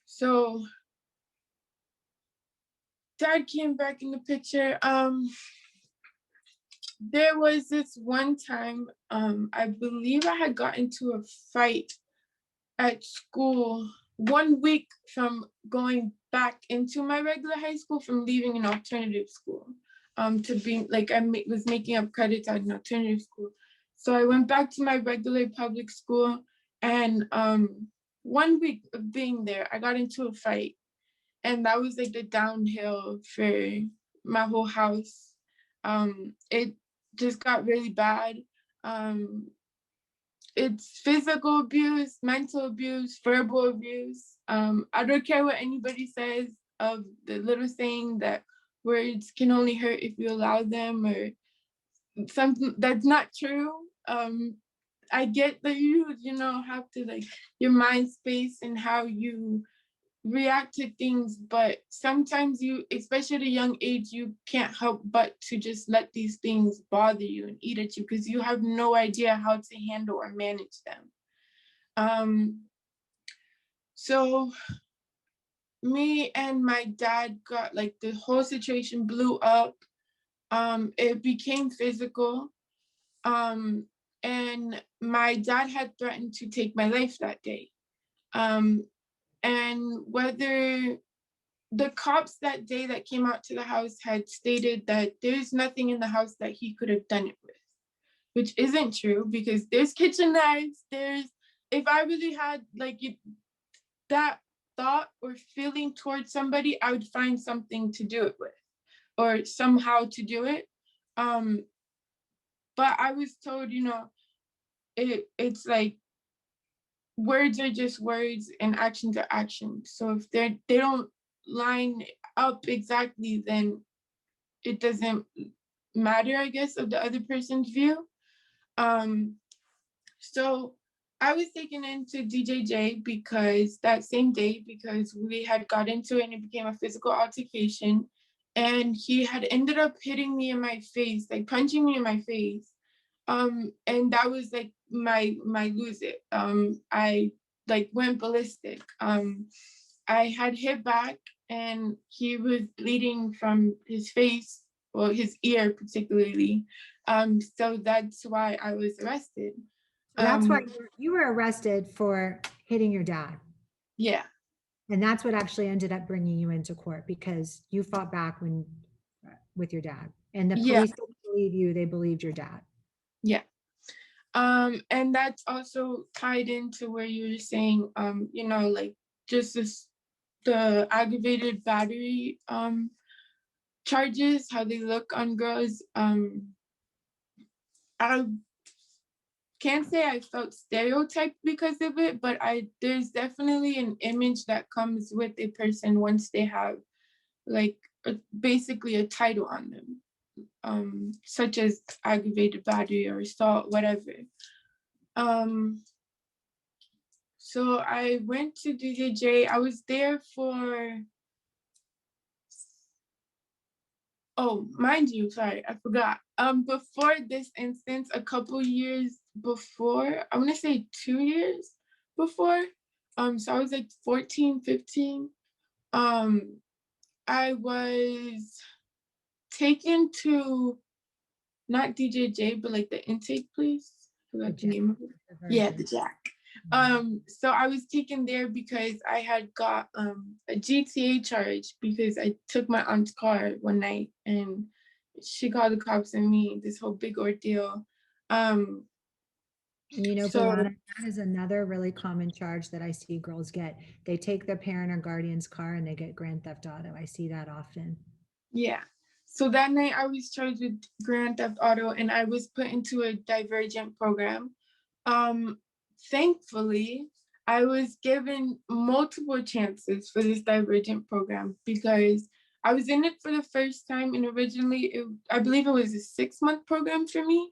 Speaker 9: So Dad came back in the picture. There was this one time, I believe I had got into a fight at school 1 week from going back into my regular high school, from leaving an alternative school, to being like, was making up credits at an alternative school. So I went back to my regular public school, and 1 week of being there, I got into a fight, and that was like the downhill for my whole house. It just got really bad. It's physical abuse, mental abuse, verbal abuse. I don't care what anybody says of the little saying that words can only hurt if you allow them, or something that's not true. I get that you have to, like, your mind space and how you react to things, but sometimes you, especially at a young age, you can't help but to just let these things bother you and eat at you, because you have no idea how to handle or manage them. So me and my dad got, like, the whole situation blew up. It became physical. And my dad had threatened to take my life that day. And whether the cops that day that came out to the house had stated that there's nothing in the house that he could have done it with, which isn't true, because there's kitchen knives, if I really had that thought or feeling towards somebody, I would find something to do it with, or somehow to do it. But I was told, it's like, words are just words and actions are actions. So if they don't line up exactly, then it doesn't matter, I guess, of the other person's view. So I was taken into DJJ because that same day, because we had got into it and it became a physical altercation, and he had ended up hitting me in my face, like punching me in my face. And that was like my lose it. I went ballistic. I had hit back, and he was bleeding from his face, well, his ear particularly. So that's why I was arrested.
Speaker 4: That's why you were arrested for hitting your dad.
Speaker 9: Yeah.
Speaker 4: And that's what actually ended up bringing you into court, because you fought back with your dad, and the police didn't believe you, they believed your dad.
Speaker 9: Yeah. And that's also tied into where you were saying, like, just the aggravated battery charges, how they look on girls. I can't say I felt stereotyped because of it, but there's definitely an image that comes with a person once they have, like, basically a title on them, such as aggravated battery or assault, whatever. So I went to DJJ. I was there for, oh, mind you, sorry, I forgot. Before this instance, a couple years before, I want to say 2 years before, so I was like 14, 15. I was taken to, not DJJ, but like the intake place. I forgot the name of it. Yeah, the Jack. So I was taken there because I had got a GTA charge because I took my aunt's car one night and she called the cops on me, this whole big ordeal.
Speaker 4: Belana, that is another really common charge that I see girls get. They take their parent or guardian's car and they get grand theft auto. I see that often.
Speaker 9: Yeah. So that night I was charged with grand theft auto and I was put into a divergent program. Thankfully, I was given multiple chances for this divergent program because I was in it for the first time, and originally I believe it was a 6-month program for me.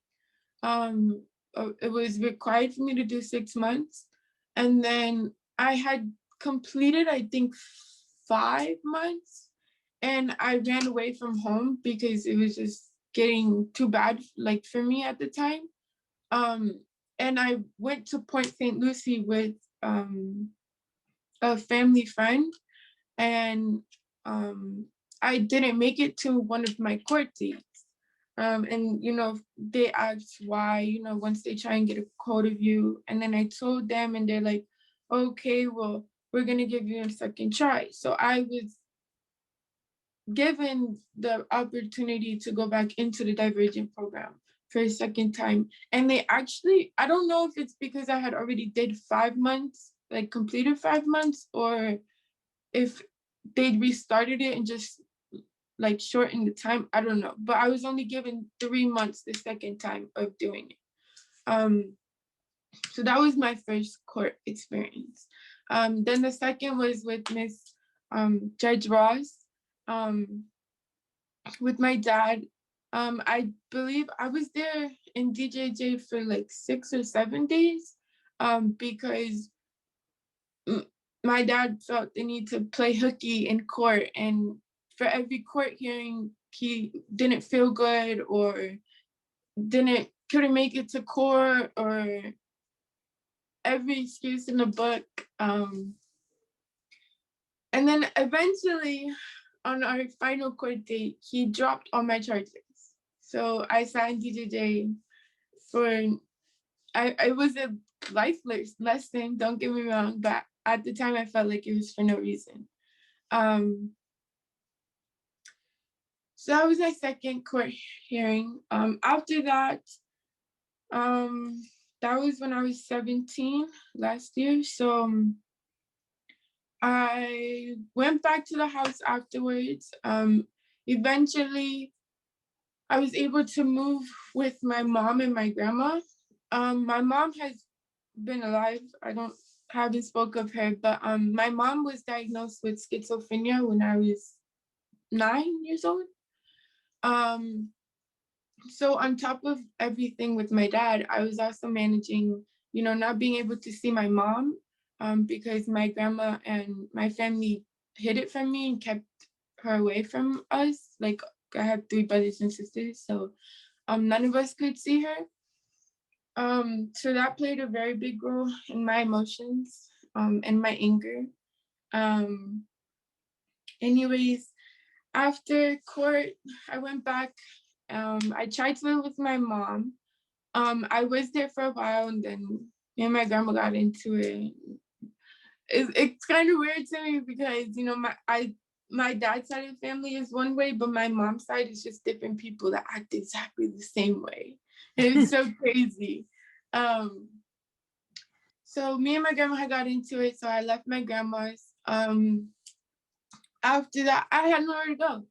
Speaker 9: It was required for me to do 6 months, and then I had completed, I think, 5 months, and I ran away from home because it was just getting too bad, like, for me at the time. And I went to Point St. Lucie with a family friend, and I didn't make it to one of my court dates. And, you know, they asked why, you know, once they try and get a hold of you. And then I told them, and they're like, okay, well, we're going to give you a second try. So I was given the opportunity to go back into the Divergent program for a second time. And they actually, I don't know if it's because I had already did 5 months, like completed 5 months, or if they'd restarted it and just like shortened the time. I don't know. But I was only given 3 months the second time of doing it. So that was my first court experience. Then the second was with Miss Judge Ross, with my dad. I believe I was there in DJJ for like 6 or 7 days, because my dad felt the need to play hooky in court, and for every court hearing, he didn't feel good or couldn't make it to court, or every excuse in the book. And then eventually, on our final court date, he dropped all my charges. So I sat in DJJ for, it was a life lesson, don't get me wrong, but at the time I felt like it was for no reason. So that was my second court hearing. After that, that was when I was 17 last year. So I went back to the house afterwards. Eventually, I was able to move with my mom and my grandma. My mom has been alive. Haven't spoke of her, but my mom was diagnosed with schizophrenia when I was 9 years old. So on top of everything with my dad, I was also managing, you know, not being able to see my mom, because my grandma and my family hid it from me and kept her away from us. Like, I have 3 brothers and sisters, so none of us could see her. So that played a very big role in my emotions, and my anger. Anyways, after court, I went back. I tried to live with my mom. I was there for a while, and then me and my grandma got into it. It's kind of weird to me because, you know, my dad's side of the family is one way, but my mom's side is just different people that act exactly the same way. And it's so crazy. So me and my grandma had got into it, so I left my grandma's. After that, I had nowhere to go.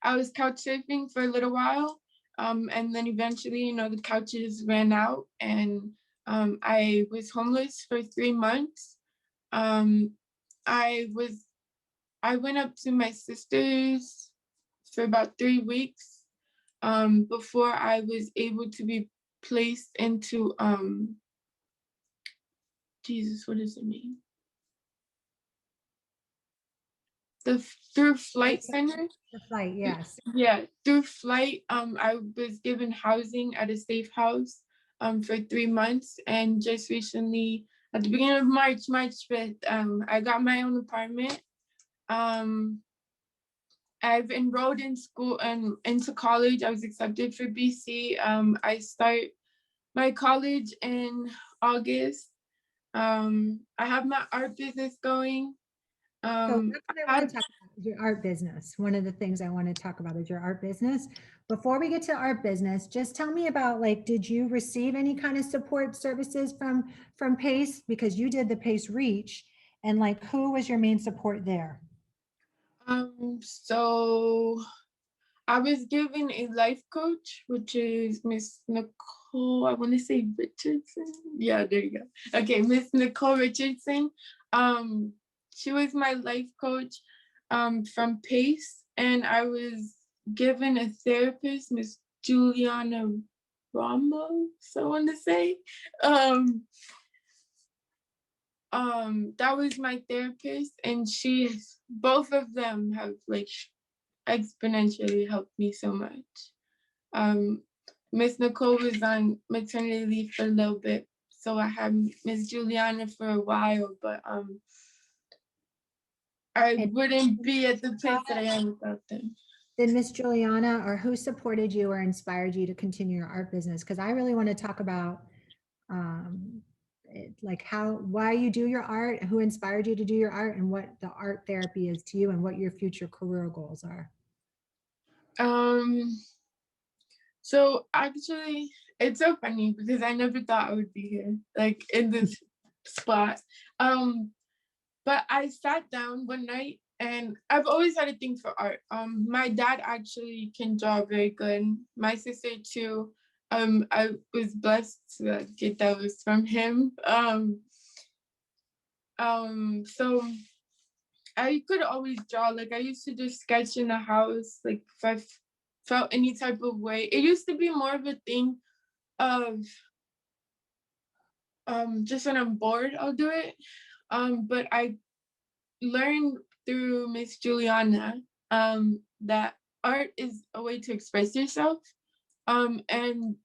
Speaker 9: I was couch surfing for a little while, and then eventually, you know, the couches ran out, and I was homeless for 3 months. I went up to my sister's for about 3 weeks, before I was able to be placed into, Jesus, what does it mean? Through Flight Center.
Speaker 4: The flight, yes.
Speaker 9: Yeah, through Flight, I was given housing at a safe house for 3 months, and just recently, at the beginning of March 5th, I got my own apartment. I've enrolled in school and into college. I was accepted for BC. I start my college in August. I have my art business going.
Speaker 4: So that's what I want to talk about, is your art business. One of the things I want to talk about is your art business. Before we get to art business, just tell me about, like, did you receive any kind of support services from PACE? Because you did the PACE Reach, and like, who was your main support there?
Speaker 9: So I was given a life coach, which is Miss Nicole, I want to say Richardson. Yeah, there you go. Okay, Miss Nicole Richardson. She was my life coach. from PACE, and I was given a therapist, Miss Juliana Ramos, I want to say. That was my therapist, and both of them have like exponentially helped me so much. Miss Nicole was on maternity leave for a little bit, so I had Miss Juliana for a while, but I wouldn't be at the place that I am without them.
Speaker 4: Did Miss Juliana, or who supported you or inspired you to continue your art business? Because I really want to talk about like why you do your art, who inspired you to do your art, and what the art therapy is to you, and what your future career goals are.
Speaker 9: So actually, it's so funny because I never thought I would be here, like in this spot. But I sat down one night, and I've always had a thing for art. My dad actually can draw very good. My sister too. I was blessed to get those from him. So I could always draw. Like I used to just sketch in the house, like if I felt any type of way. It used to be more of a thing of just when I'm bored, I'll do it. But I learned through Miss Juliana that art is a way to express yourself, and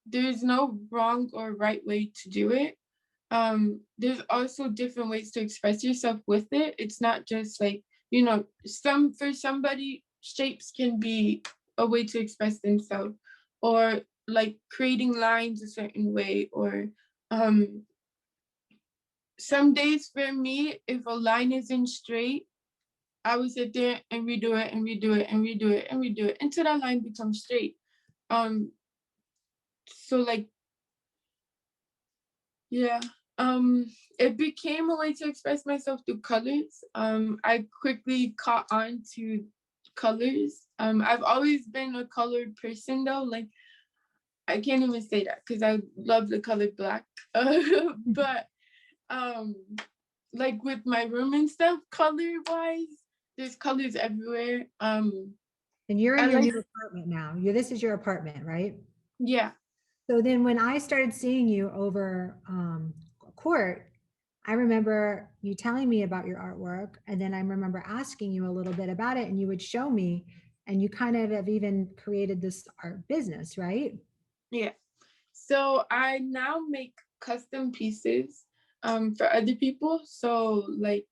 Speaker 9: there's no wrong or right way to do it. There's also different ways to express yourself with it. It's not just like, you know, for somebody, shapes can be a way to express themselves, or like creating lines a certain way, or some days for me, if a line isn't straight, I would sit there and redo it and redo it and redo it and redo it until that line becomes straight. So like, yeah, it became a way to express myself through colors. I quickly caught on to colors. I've always been a colored person though, like I can't even say that because I love the color black. But like with my room and stuff, color wise, there's colors everywhere.
Speaker 4: And you're in your new apartment now. This is your apartment, right?
Speaker 9: Yeah.
Speaker 4: So then when I started seeing you over court, I remember you telling me about your artwork, and then I remember asking you a little bit about it, and you would show me, and you kind of have even created this art business, right?
Speaker 9: Yeah. So I now make custom pieces for other people. So like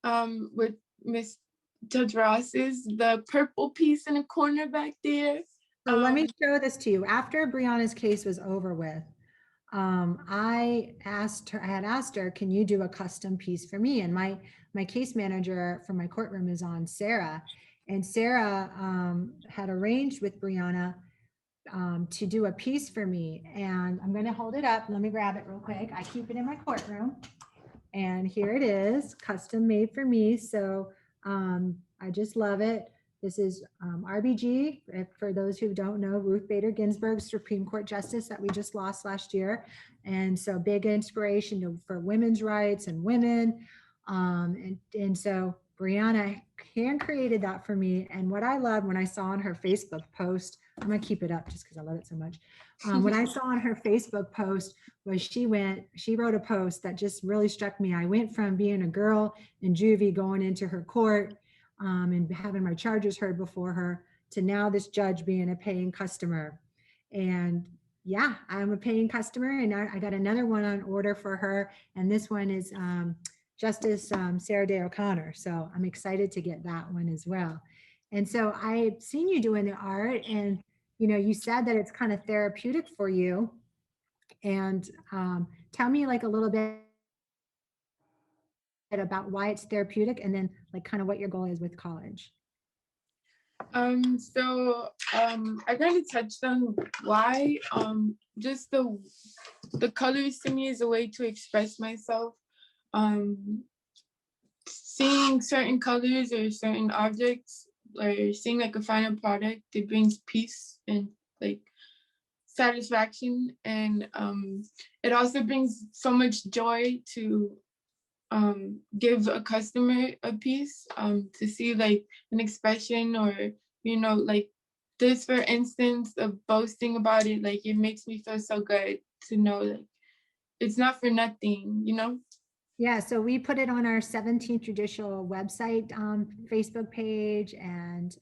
Speaker 9: with Miss Judge Ross's, the purple piece in the corner back there.
Speaker 4: So let me show this to you. After Brianna's case was over with, I had asked her, can you do a custom piece for me? And my case manager for my courtroom is on Sarah. And Sarah had arranged with Brianna to do a piece for me. And I'm gonna hold it up. Let me grab it real quick. I keep it in my courtroom. And here it is, custom made for me. So I just love it. This is RBG, for those who don't know, Ruth Bader Ginsburg, Supreme Court Justice that we just lost last year. And so big inspiration for women's rights and women. And so Brianna hand created that for me. And what I loved when I saw on her Facebook post, I'm gonna keep it up just because I love it so much. What I saw on her Facebook post was she wrote a post that just really struck me. I went from being a girl in juvie going into her court and having my charges heard before her to now this judge being a paying customer. And yeah, I'm a paying customer, and I got another one on order for her. And this one is Justice Sarah Day O'Connor. So I'm excited to get that one as well. And so I've seen you doing the art, and you said that it's kind of therapeutic for you. And tell me like a little bit about why it's therapeutic, and then like kind of what your goal is with college.
Speaker 9: So I kind of touched on why just the colors to me is a way to express myself. Seeing certain colors or certain objects, or seeing like a final product, it brings peace and like satisfaction, and it also brings so much joy to give a customer a piece, to see like an expression, or, you know, like this, for instance, of boasting about it, like it makes me feel so good to know like it's not for nothing, you know?
Speaker 4: Yeah, so we put it on our 17th Judicial website, Facebook page, and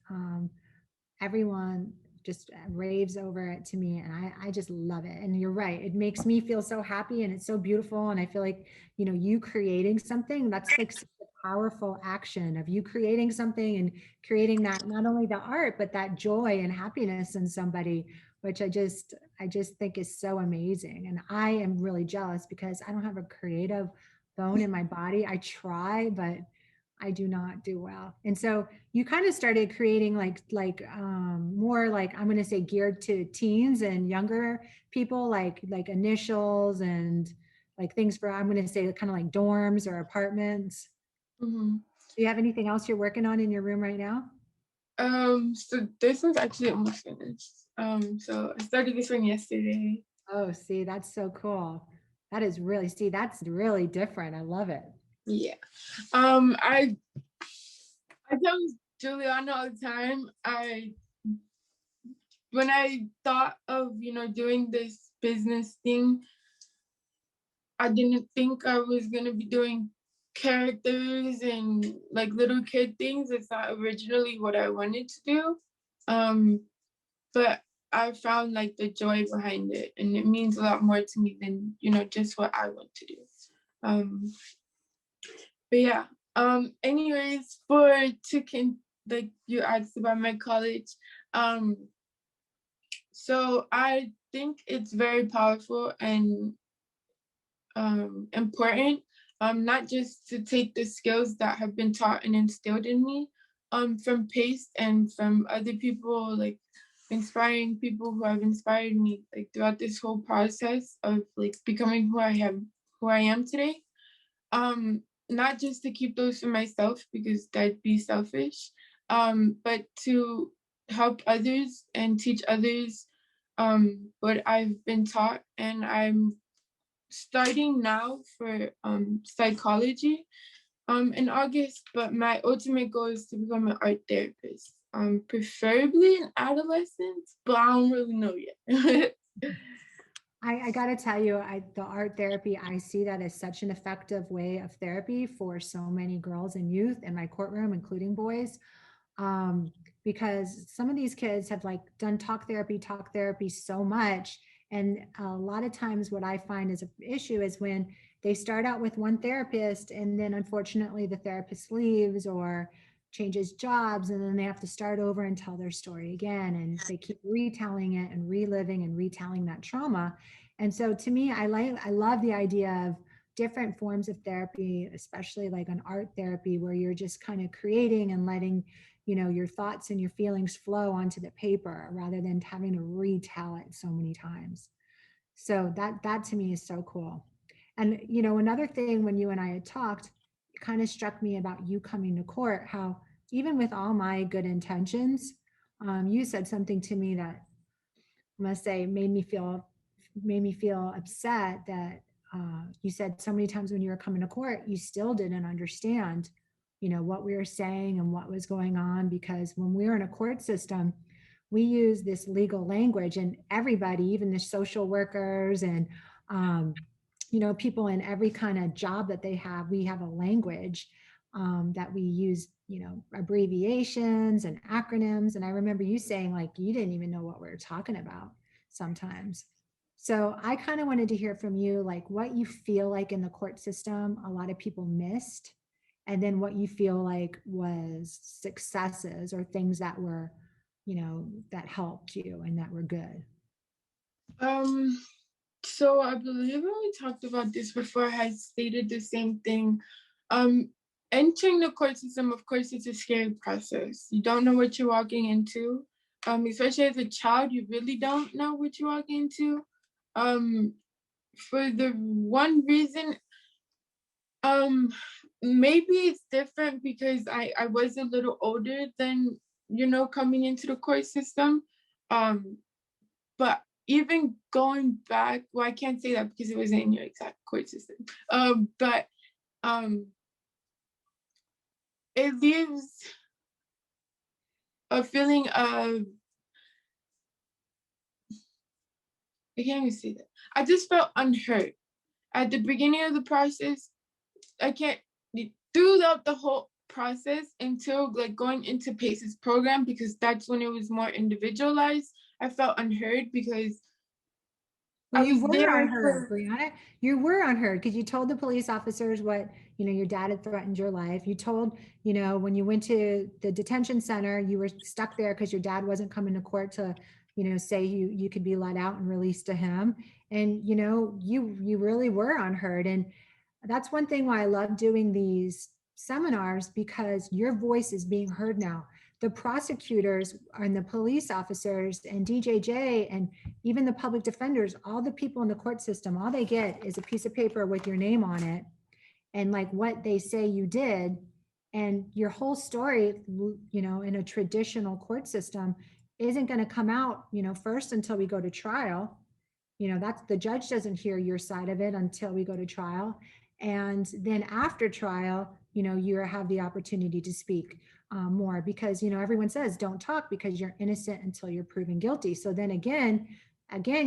Speaker 4: everyone just raves over it to me, and I just love it. And you're right, it makes me feel so happy, and it's so beautiful. And I feel like, you know, you creating something, that's like such a powerful action of you creating something and creating that, not only the art, but that joy and happiness in somebody, which I just think is so amazing. And I am really jealous because I don't have a creative bone in my body. I try, but I do not do well. And so you kind of started creating more like, I'm going to say geared to teens and younger people, like initials and like things for, I'm going to say kind of like dorms or apartments.
Speaker 9: Mm-hmm.
Speaker 4: Do you have anything else you're working on in your room right now?
Speaker 9: So this one's actually almost finished. So I started this one yesterday.
Speaker 4: Oh, see, that's so cool. That is really, see, that's really different. I love it.
Speaker 9: Yeah. I tell Juliana all the time, when I thought of, you know, doing this business thing, I didn't think I was gonna be doing characters and like little kid things. It's not originally what I wanted to do. But I found like the joy behind it, and it means a lot more to me than, you know, just what I want to do. But yeah. Anyways, like you asked about my college. So I think it's very powerful and important, not just to take the skills that have been taught and instilled in me, from PACE and from other people, like inspiring people who have inspired me like throughout this whole process of like becoming who I am today. Not just to keep those for myself because that'd be selfish, but to help others and teach others what I've been taught. And I'm starting now for psychology in August, but my ultimate goal is to become an art therapist, preferably in adolescents, but I don't really know yet.
Speaker 4: I got to tell you, the art therapy, I see that as such an effective way of therapy for so many girls and youth in my courtroom, including boys, because some of these kids have like done talk therapy so much. And a lot of times what I find is an issue is when they start out with one therapist and then unfortunately the therapist leaves or changes jobs, and then they have to start over and tell their story again, and they keep retelling it and reliving and retelling that trauma. And so to me, I love the idea of different forms of therapy, especially like an art therapy where you're just kind of creating and letting, you know, your thoughts and your feelings flow onto the paper rather than having to retell it so many times. So that to me is so cool. And, you know, another thing when you and I had talked, it kind of struck me about you coming to court, how even with all my good intentions, you said something to me that I must say made me feel upset, that you said so many times when you were coming to court, you still didn't understand, you know, what we were saying and what was going on, because when we're in a court system, we use this legal language, and everybody, even the social workers and you know, people in every kind of job that they have, we have a language that we use, you know, abbreviations and acronyms. And I remember you saying like you didn't even know what we were talking about sometimes. So I kind of wanted to hear from you, like what you feel like in the court system a lot of people missed, and then what you feel like was successes or things that were, you know, that helped you and that were good.
Speaker 9: So I believe when we talked about this before, I had stated the same thing. Entering the court system, of course, it's a scary process. You don't know what you're walking into. Especially as a child, you really don't know what you're walking into. For the one reason, maybe it's different because I was a little older than, you know, coming into the court system. But even going back, well, I can't say that because it wasn't in your exact court system. But it leaves a feeling of, I can't even say that. I just felt unheard. At the beginning of the process, throughout the whole process until like going into PACE's program, because that's when it was more individualized, I felt unheard because
Speaker 4: Well,
Speaker 9: I
Speaker 4: you
Speaker 9: was
Speaker 4: were
Speaker 9: there
Speaker 4: unheard,
Speaker 9: for,
Speaker 4: Brianna. You were unheard because you told the police officers what, your dad had threatened your life. You told, when you went to the detention center, you were stuck there because your dad wasn't coming to court to, say you could be let out and released to him. And, you really were unheard. And that's one thing why I love doing these seminars, because your voice is being heard now. The prosecutors and the police officers and DJJ and even the public defenders, all the people in the court system, all they get is a piece of paper with your name on it and like what they say you did. And your whole story, in a traditional court system isn't going to come out, first until we go to trial. That's, the judge doesn't hear your side of it until we go to trial. And then after trial, you have the opportunity to speak more, because, everyone says don't talk because you're innocent until you're proven guilty. So then again,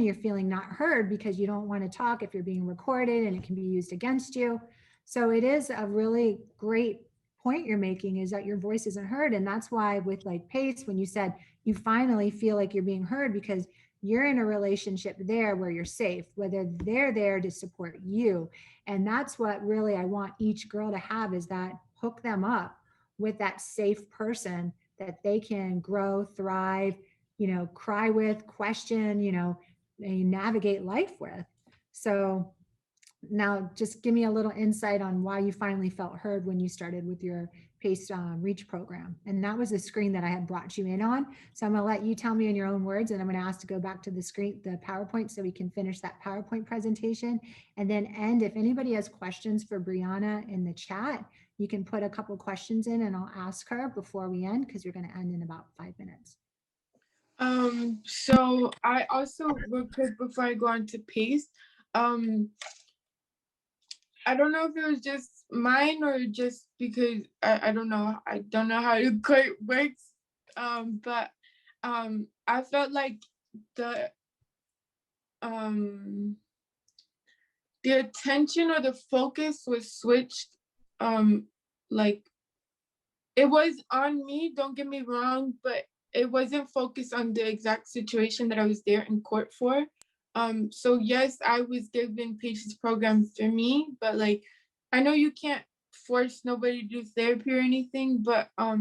Speaker 4: you're feeling not heard because you don't want to talk if you're being recorded and it can be used against you. So it is a really great point you're making, is that your voice isn't heard. And that's why with like PACE, when you said you finally feel like you're being heard, because you're in a relationship there where you're safe, whether they're there to support you. And that's what really I want each girl to have, is that hook them up with that safe person that they can grow, thrive, cry with, question, and navigate life with. So now just give me a little insight on why you finally felt heard when you started with your PACE REACH program. And that was the screen that I had brought you in on. So I'm going to let you tell me in your own words, and I'm going to ask to go back to the screen, the PowerPoint, so we can finish that PowerPoint presentation and then end. If anybody has questions for Brianna in the chat, you can put a couple questions in and I'll ask her before we end, because you're going to end in about 5 minutes.
Speaker 9: So I also, real quick before I go on to PACE, I don't know if it was just mine or just because I don't know. I don't know how the court works. But I felt like the attention or the focus was switched. Like it was on me, don't get me wrong, but it wasn't focused on the exact situation that I was there in court for. So yes, I was given PACE's program for me, but like, I know you can't force nobody to do therapy or anything, but I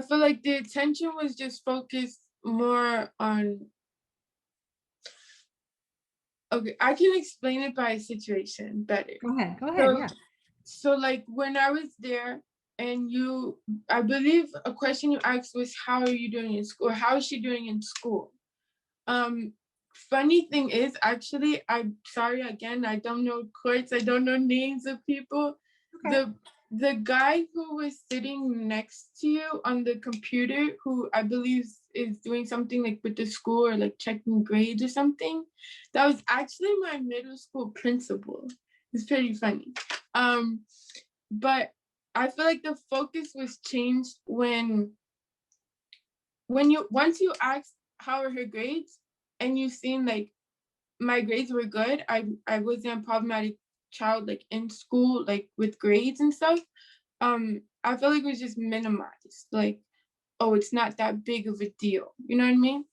Speaker 9: feel like the attention was just focused more on, okay, I can explain it by a situation better.
Speaker 4: Go ahead, yeah.
Speaker 9: So like when I was there, and I believe a question you asked was, how are you doing in school? Or how is she doing in school? Funny thing is, actually, I'm sorry again, I don't know courts, I don't know names of people. Okay. The guy who was sitting next to you on the computer, who I believe is doing something like with the school or like checking grades or something, that was actually my middle school principal. It's pretty funny. But I feel like the focus was changed when once you asked how are her grades, and you seen like my grades were good. I wasn't a problematic child like in school, like with grades and stuff. I feel like it was just minimized. Like, oh, it's not that big of a deal. You know what I mean?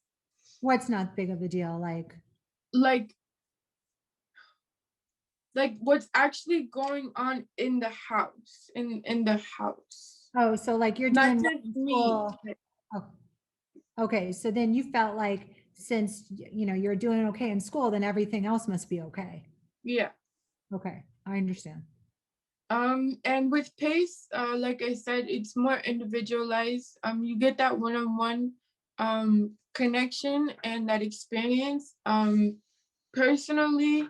Speaker 4: What's not big of a deal?
Speaker 9: Like what's actually going on in the house, in the house.
Speaker 4: Oh, so like you're
Speaker 9: not
Speaker 4: doing
Speaker 9: just me.
Speaker 4: Oh, okay, so then you felt like since you're doing okay in school, then everything else must be okay.
Speaker 9: Yeah.
Speaker 4: Okay, I understand.
Speaker 9: And with PACE, like I said, it's more individualized. You get that one-on-one connection and that experience. Personally,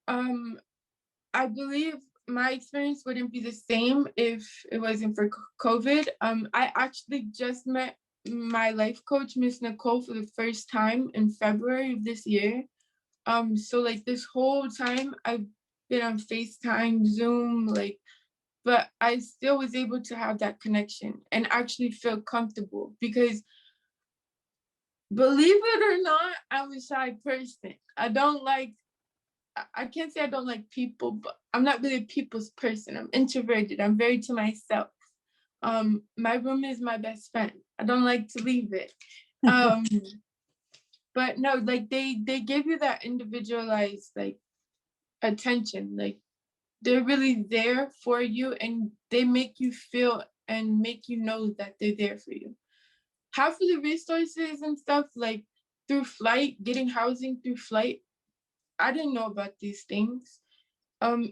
Speaker 9: I believe my experience wouldn't be the same if it wasn't for COVID. I actually just met my life coach, Miss Nicole, for the first time in February of this year. So like this whole time I've been on FaceTime, Zoom, like, but I still was able to have that connection and actually feel comfortable because believe it or not, I'm a shy person. I don't like, I can't say I don't like people, but I'm not really a people's person. I'm introverted. I'm very to myself. My room is my best friend. I don't like to leave it. But no, like they give you that individualized like attention. Like they're really there for you and they make you feel and make you know that they're there for you. Half of the resources and stuff like through flight, getting housing through flight, I didn't know about these things.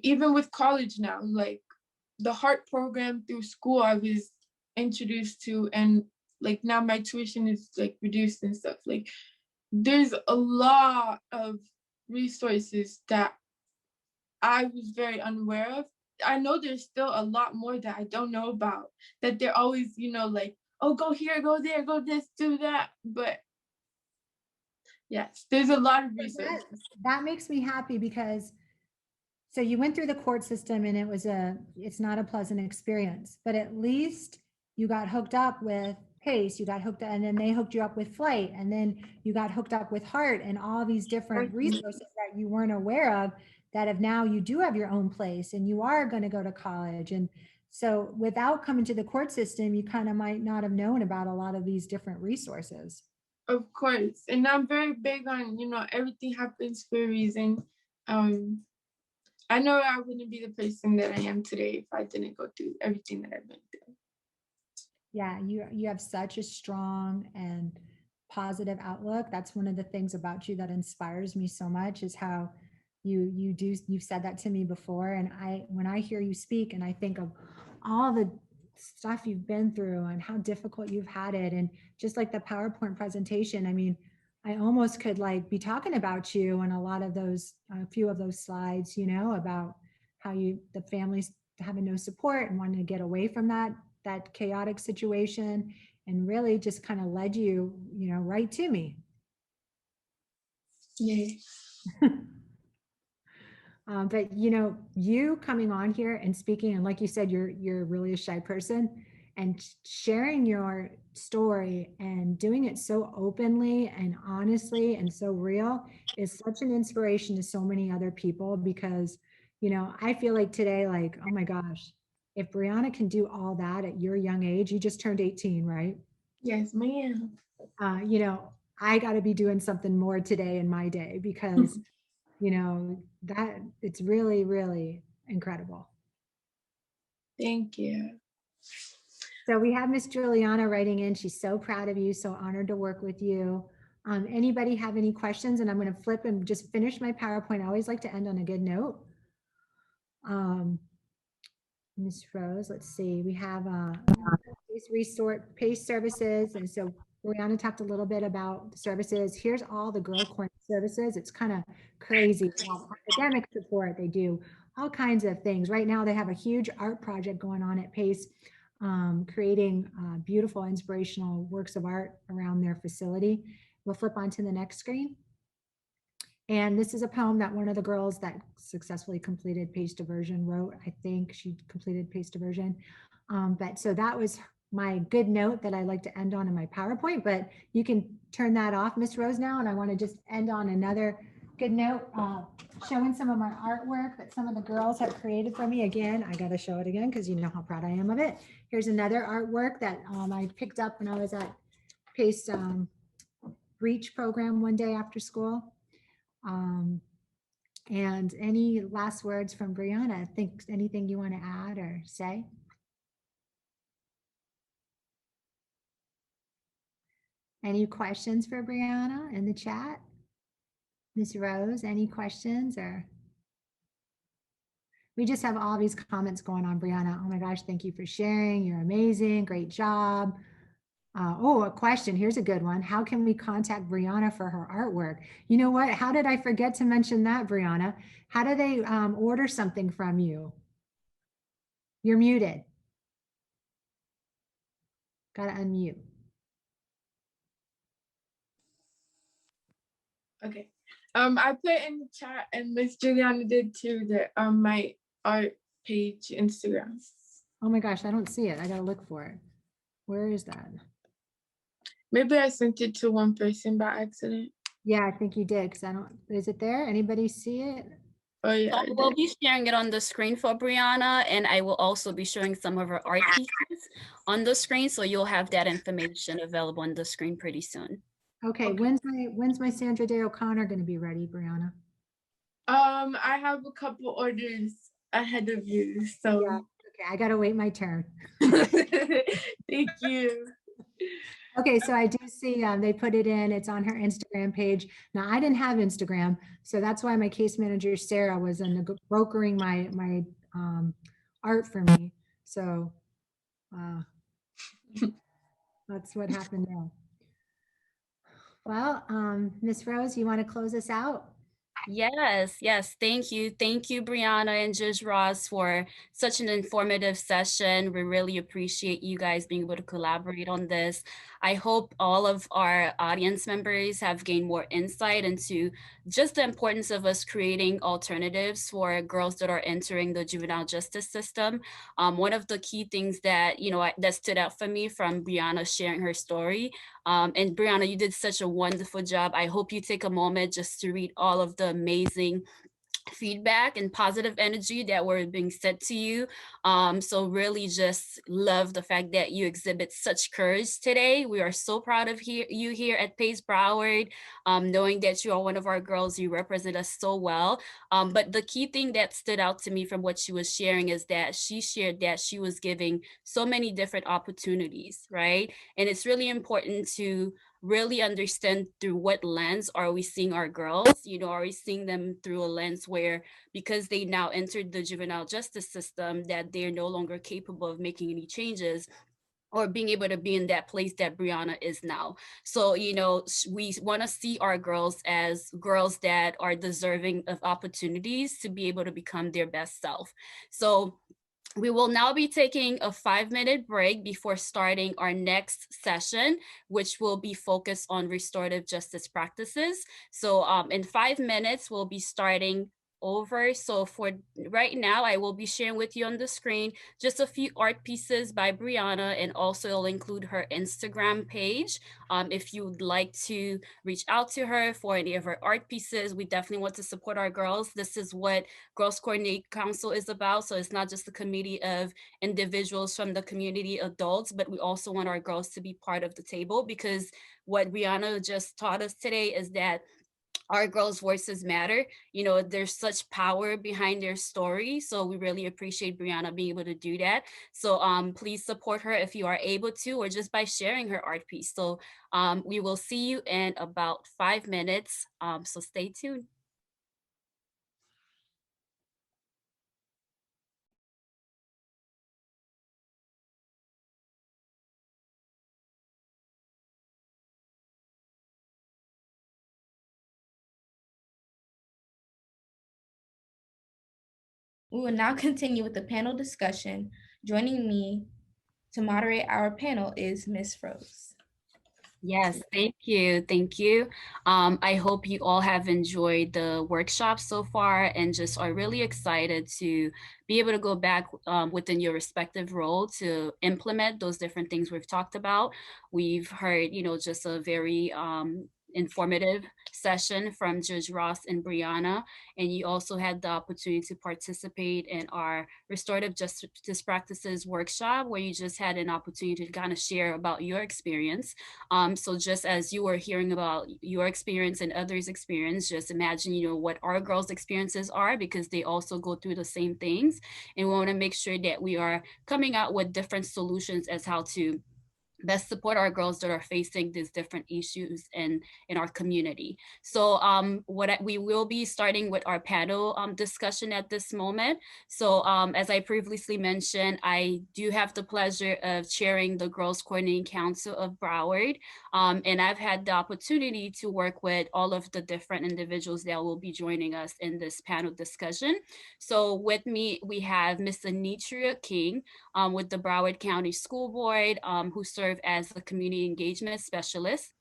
Speaker 9: Even with college now, like the heart program through school I was introduced to, and like now my tuition is like reduced and stuff. Like there's a lot of resources that I was very unaware of. I know there's still a lot more that I don't know about, that they're always, you know, like, oh, go here, go there, go this, do that. But yes, there's a lot of resources.
Speaker 4: That makes me happy because so you went through the court system and it's not a pleasant experience, but at least you got hooked up with PACE, you got hooked up, and then they hooked you up with Flight, and then you got hooked up with Heart and all these different resources that you weren't aware of, that if now you do have your own place and you are going to go to college. And so without coming to the court system, you kind of might not have known about a lot of these different resources.
Speaker 9: Of course. And I'm very big on, you know, everything happens for a reason. I know I wouldn't be the person that I am today if I didn't go through everything that I've been through.
Speaker 4: Yeah, you have such a strong and positive outlook. That's one of the things about you that inspires me so much, is how you've said that to me before. And when I hear you speak and I think of all the stuff you've been through and how difficult you've had it, and just like the PowerPoint presentation, I mean, I almost could like be talking about you and a few of those slides, you know, about how the families having no support and wanting to get away from that chaotic situation, and really just kind of led you, you know, right to me.
Speaker 9: Yeah.
Speaker 4: But you know, you coming on here and speaking, and like you said, you're really a shy person, and sharing your story and doing it so openly and honestly and so real is such an inspiration to so many other people. Because, you know, I feel like today, like, oh my gosh, if Brianna can do all that at your young age, you just turned 18, right?
Speaker 9: Yes, ma'am.
Speaker 4: You know, I got to be doing something more today in my day, because you know, that it's really, really incredible.
Speaker 9: Thank you.
Speaker 4: So we have Miss Juliana writing in. She's so proud of you, so honored to work with you. Anybody have any questions? And I'm going to flip and just finish my PowerPoint. I always like to end on a good note. Miss Rose, let's see. We have PACE services. And so Brianna talked a little bit about the services. Here's all the Girl Corner services. It's kind of crazy. They have academic support. They do all kinds of things. Right now, they have a huge art project going on at PACE, creating beautiful, inspirational works of art around their facility. We'll flip on to the next screen. And this is a poem that one of the girls that successfully completed PACE diversion wrote. I think she completed PACE diversion. But so that was my good note that I like to end on in my PowerPoint, but you can turn that off, Miss Rose, now. And I want to just end on another good note, showing some of my artwork that some of the girls have created for me. Again, I got to show it again because you know how proud I am of it. Here's another artwork that I picked up when I was at PACE Reach program one day after school. And any last words from Brianna? Think anything you want to add or say? Any questions for Brianna in the chat? Miss Rose, any questions? Or we just have all these comments going on, Brianna. Oh my gosh, thank you for sharing. You're amazing. Great job. A question. Here's a good one. How can we contact Brianna for her artwork? You know what? How did I forget to mention that, Brianna? How do they order something from you? You're muted. Got to unmute.
Speaker 9: Okay. I put in the chat, and Miss Juliana did too, that my art page Instagram.
Speaker 4: Oh my gosh, I don't see it. I gotta look for it. Where is that?
Speaker 9: Maybe I sent it to one person by accident.
Speaker 4: Yeah, I think you did, because I don't, is it there? Anybody see it?
Speaker 9: Oh yeah,
Speaker 2: So
Speaker 9: I
Speaker 2: we'll
Speaker 9: did.
Speaker 2: be sharing it on the screen for Brianna, and I will also be showing some of her art pieces on the screen, so you'll have that information available on the screen pretty soon.
Speaker 4: Okay, when's my Sandra Day O'Connor gonna be ready, Brianna?
Speaker 9: I have a couple orders ahead of you, so
Speaker 4: Yeah. Okay, I gotta wait my turn.
Speaker 9: thank you.
Speaker 4: Okay, so I do see they put it in, it's on her Instagram page. Now, I didn't have Instagram, so that's why my case manager, Sarah, was brokering my art for me. So that's what happened there. Well, Miss Rose, you want to close us out?
Speaker 2: Yes, yes. Thank you. Thank you, Brianna and Judge Ross, for such an informative session. We really appreciate you guys being able to collaborate on this. I hope all of our audience members have gained more insight into just the importance of us creating alternatives for girls that are entering the juvenile justice system. One of the key things that, that stood out for me from Brianna sharing her story, and Brianna, you did such a wonderful job. I hope you take a moment just to read all of the amazing feedback and positive energy that were being said to you. So really just love the fact that you exhibit such courage today. We are so proud of you here at Pace Broward, knowing that you are one of our girls. You represent us so well. But the key thing that stood out to me from what she was sharing is that she shared that she was giving so many different opportunities, right? And it's really important to really understand through what lens are we seeing our girls. Are we seeing them through a lens where, because they now entered the juvenile justice system, that they're no longer capable of making any changes or being able to be in that place that Brianna is now. So, we want to see our girls as girls that are deserving of opportunities to be able to become their best self. So we will now be taking a 5-minute break before starting our next session, which will be focused on restorative justice practices. So in 5 minutes, we'll be starting over. So for right now, I will be sharing with you on the screen just a few art pieces by Brianna, and also it'll include her Instagram page. If you would like to reach out to her for any of her art pieces, we definitely want to support our girls. This is what Girls Coordinate Council is about. So it's not just a committee of individuals from the community, adults, but we also want our girls to be part of the table, because what Brianna just taught us today is that our girls' voices matter. There's such power behind their story. So we really appreciate Brianna being able to do that. So please support her if you are able to, or just by sharing her art piece. So we will see you in about 5 minutes. So stay tuned.
Speaker 1: We will now continue with the panel discussion. Joining me to moderate our panel is Miss Rose.
Speaker 2: Yes, thank you. Thank you. I hope you all have enjoyed the workshop so far and just are really excited to be able to go back within your respective role to implement those different things we've talked about. We've heard, just a very informative session from Judge Ross and Brianna, and you also had the opportunity to participate in our Restorative Justice Practices workshop, where you just had an opportunity to kind of share about your experience. So just as you were hearing about your experience and others' experience, just imagine, what our girls' experiences are, because they also go through the same things. And we want to make sure that we are coming out with different solutions as how to best support our girls that are facing these different issues in our community. So we will be starting with our panel discussion at this moment. So as I previously mentioned, I do have the pleasure of chairing the Girls Coordinating Council of Broward. And I've had the opportunity to work with all of the different individuals that will be joining us in this panel discussion. So with me, we have Ms. Anitria King with the Broward County School Board, who serve as a community engagement specialist.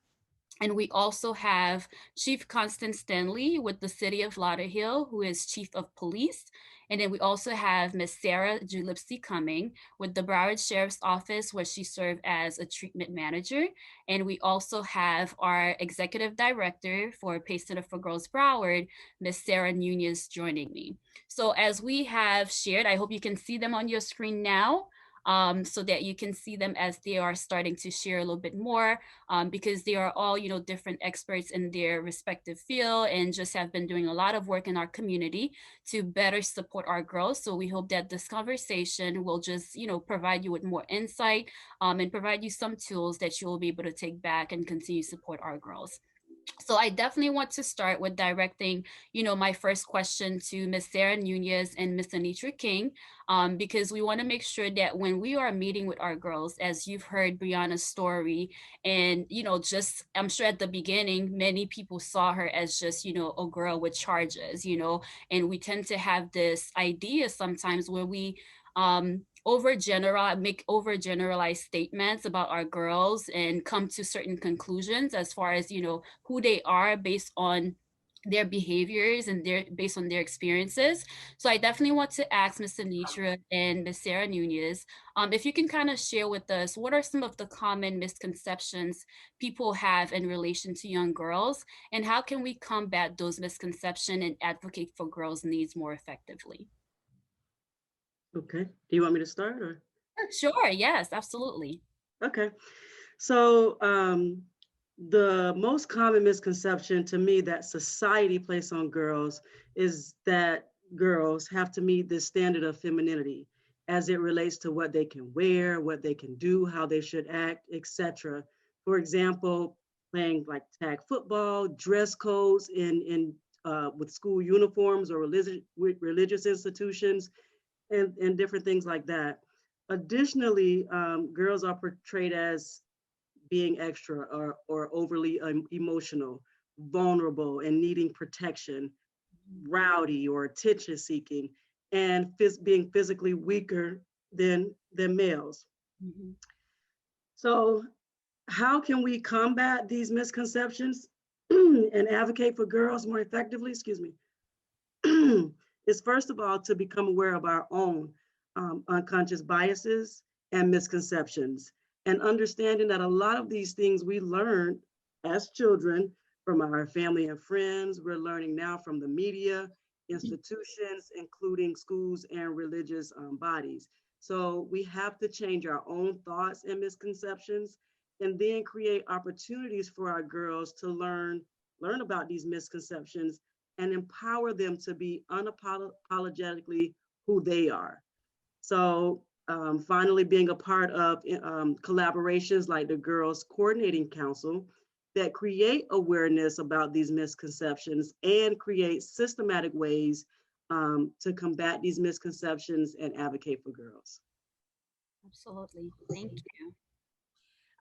Speaker 2: And we also have Chief Constance Stanley with the City of Lauderhill, who is Chief of Police. And then we also have Ms. Sarah Julipsy Cumming with the Broward Sheriff's Office, where she served as a treatment manager. And we also have our Executive Director for Pay Center for Girls Broward, Ms. Sarah Nunez, joining me. So as we have shared, I hope you can see them on your screen now. So that you can see them as they are starting to share a little bit more, because they are all, different experts in their respective field and just have been doing a lot of work in our community to better support our growth. So we hope that this conversation will just, provide you with more insight, and provide you some tools that you will be able to take back and continue to support our growth. So I definitely want to start with directing, my first question to Ms. Sarah Nunez and Ms. Anitra King, because we want to make sure that when we are meeting with our girls, as you've heard Brianna's story, and, just, I'm sure at the beginning, many people saw her as just, a girl with charges, and we tend to have this idea sometimes where we, make overgeneralized statements about our girls and come to certain conclusions as far as who they are based on their behaviors and based on their experiences. So I definitely want to ask Ms. Anitra and Ms. Sarah Nunez, if you can kind of share with us, what are some of the common misconceptions people have in relation to young girls, and how can we combat those misconceptions and advocate for girls' needs more effectively?
Speaker 10: Okay. Do you want me to start or?
Speaker 2: Sure. Yes, absolutely.
Speaker 10: Okay. So the most common misconception to me that society places on girls is that girls have to meet this standard of femininity as it relates to what they can wear, what they can do, how they should act, etc. For example, playing like tag football, dress codes in with school uniforms or religious institutions, and different things like that. Additionally, girls are portrayed as being extra or overly emotional, vulnerable, and needing protection, rowdy or attention seeking, and being physically weaker than males.
Speaker 2: Mm-hmm.
Speaker 10: So how can we combat these misconceptions and advocate for girls more effectively? Excuse me. Is first of all to become aware of our own unconscious biases and misconceptions, and understanding that a lot of these things we learned as children from our family and friends, we're learning now from the media, institutions, including schools and religious bodies. So we have to change our own thoughts and misconceptions, and then create opportunities for our girls to learn about these misconceptions and empower them to be unapologetically who they are. So finally, being a part of collaborations like the Girls Coordinating Council that create awareness about these misconceptions and create systematic ways to combat these misconceptions and advocate for girls.
Speaker 2: Absolutely. Thank you.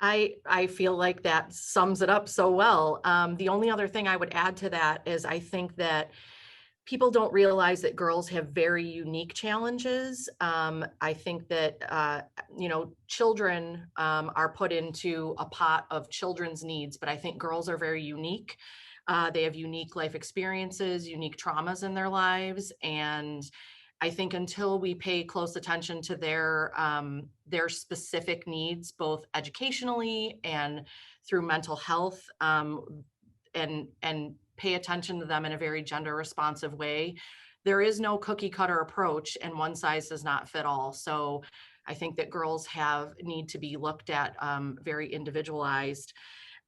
Speaker 11: I feel like that sums it up so well. The only other thing I would add to that is I think that people don't realize that girls have very unique challenges. I think that, children are put into a pot of children's needs, but I think girls are very unique. They have unique life experiences, unique traumas in their lives. And I think until we pay close attention to their specific needs, both educationally and through mental health, and pay attention to them in a very gender responsive way, there is no cookie cutter approach, and one size does not fit all. So I think that girls need to be looked at very individualized.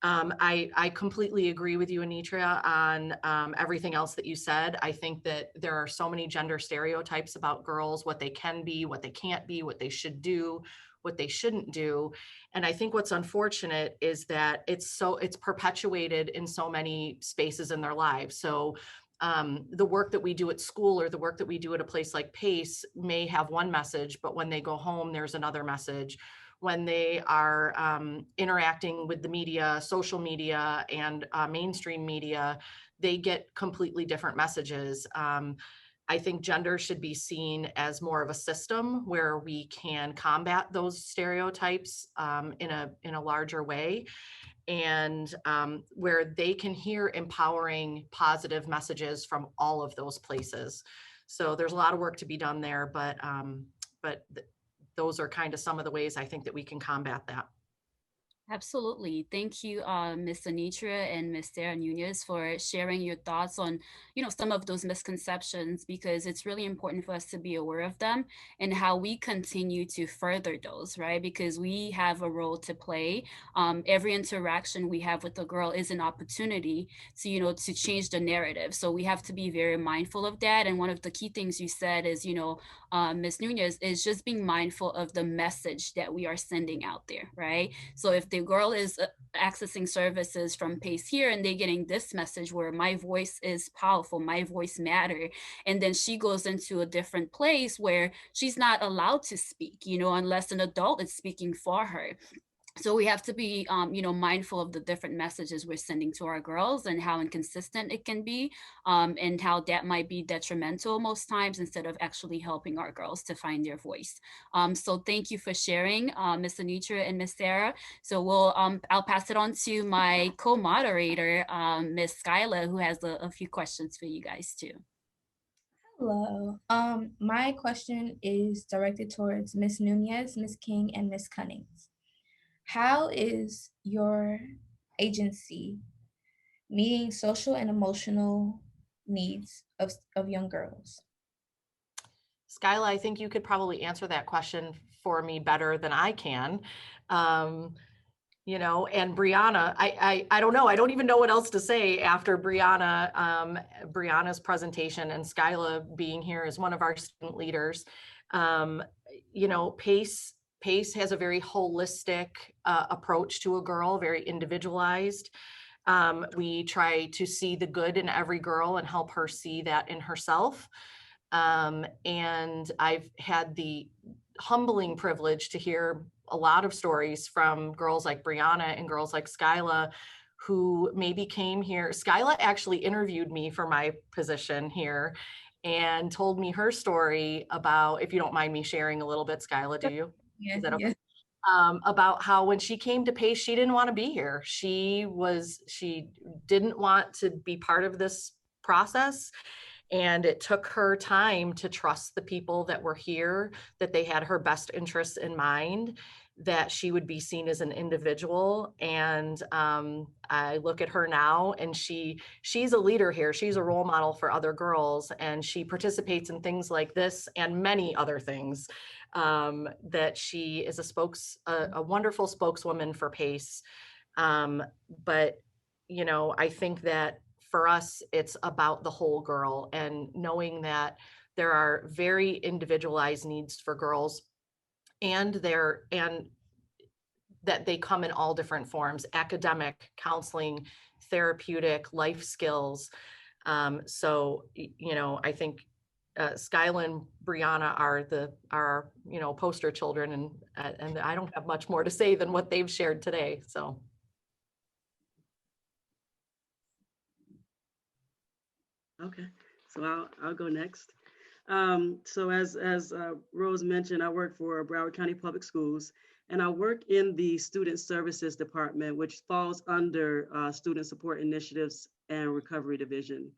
Speaker 11: I completely agree with you, Anitra, on everything else that you said. I think that there are so many gender stereotypes about girls, what they can be, what they can't be, what they should do, what they shouldn't do. And I think what's unfortunate is that it's perpetuated in so many spaces in their lives. So the work that we do at school or the work that we do at a place like PACE may have one message, but when they go home, there's another message. When they are interacting with the media, social media, and mainstream media, they get completely different messages. I think gender should be seen as more of a system where we can combat those stereotypes in a larger way. and where they can hear empowering, positive messages from all of those places. So there's a lot of work to be done there, but those are kind of some of the ways I think that we can combat that.
Speaker 2: Absolutely. Thank you, Ms. Anitra and Ms. Sarah Nunez, for sharing your thoughts on, some of those misconceptions, because it's really important for us to be aware of them and how we continue to further those, right? Because we have a role to play. Every interaction we have with a girl is an opportunity to, to change the narrative. So we have to be very mindful of that. And one of the key things you said is, Ms. Nunez, is just being mindful of the message that we are sending out there, right? So if the girl is accessing services from PACE here and they're getting this message where my voice is powerful, my voice matter, and then she goes into a different place where she's not allowed to speak, unless an adult is speaking for her. So we have to be, mindful of the different messages we're sending to our girls and how inconsistent it can be, and how that might be detrimental most times instead of actually helping our girls to find their voice. So thank you for sharing, Ms. Anitra and Ms. Sarah. So I'll pass it on to my co-moderator, Ms. Skyla, who has a few questions for you guys too.
Speaker 1: Hello. My question is directed towards Ms. Nunez, Ms. King, and Ms. Cunnings. How is your agency meeting social and emotional needs of young girls?
Speaker 11: Skyla, I think you could probably answer that question for me better than I can. And Brianna, I don't know. I don't even know what else to say after Brianna's presentation and Skyla being here as one of our student leaders. PACE has a very holistic approach to a girl, very individualized. We try to see the good in every girl and help her see that in herself. And I've had the humbling privilege to hear a lot of stories from girls like Brianna and girls like Skyla, who maybe came here. Skyla actually interviewed me for my position here and told me her story about, if you don't mind me sharing a little bit, Skyla, do you?
Speaker 1: Yeah,
Speaker 11: Is that okay?
Speaker 1: yeah.
Speaker 11: About how when she came to PACE, she didn't want to be here. She didn't want to be part of this process. And it took her time to trust the people that were here, that they had her best interests in mind, that she would be seen as an individual. And I look at her now, and she's a leader here. She's a role model for other girls, and she participates in things like this and many other things. That she is a wonderful spokeswoman for PACE. But I think that for us, it's about the whole girl, and knowing that there are very individualized needs for girls, and that they come in all different forms: academic, counseling, therapeutic, life skills. So I think Skyla and Brianna are poster children, and I don't have much more to say than what they've shared today. So.
Speaker 10: Okay, so I'll go next. So as Rose mentioned, I work for Broward County Public Schools, and I work in the Student Services Department, which falls under Student Support Initiatives and Recovery Division.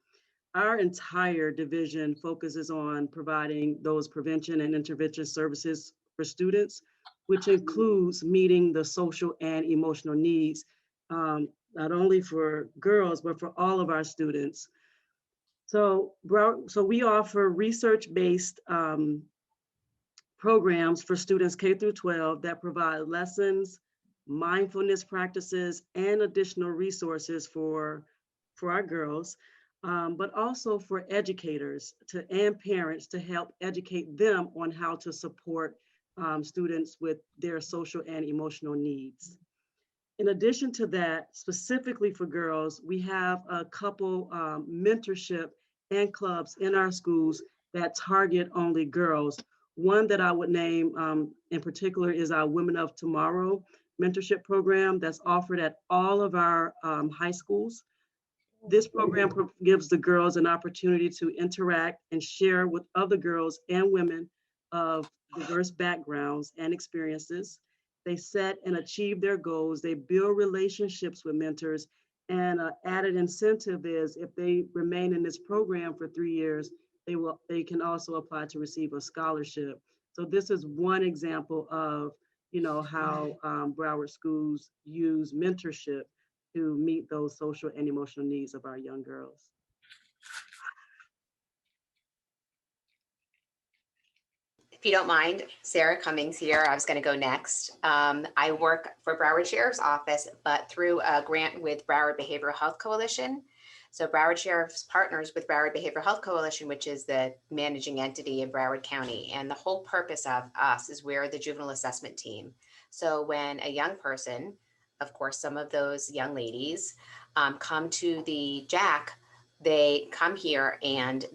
Speaker 10: Our entire division focuses on providing those prevention and intervention services for students, which includes meeting the social and emotional needs, not only for girls, but for all of our students. So we offer research-based programs for students K through 12 that provide lessons, mindfulness practices, and additional resources for our girls, but also for educators and parents to help educate them on how to support students with their social and emotional needs. In addition to that, specifically for girls, we have a couple mentorship and clubs in our schools that target only girls. One that I would name in particular is our Women of Tomorrow mentorship program that's offered at all of our high schools. This program gives the girls an opportunity to interact and share with other girls and women of diverse backgrounds and experiences. They set and achieve their goals. They build relationships with mentors. And an added incentive is if they remain in this program for 3 years, they can also apply to receive a scholarship. So this is one example of, how Broward schools use mentorship to meet those social and emotional needs of our young girls.
Speaker 12: If you don't mind, Sarah Cummings here. I was going to go next. I work for Broward Sheriff's Office, but through a grant with Broward Behavioral Health Coalition. So Broward Sheriff's partners with Broward Behavioral Health Coalition, which is the managing entity in Broward County. And the whole purpose of us is we're the juvenile assessment team. So when a young person, of course, some of those young ladies come to the JAC, they come here and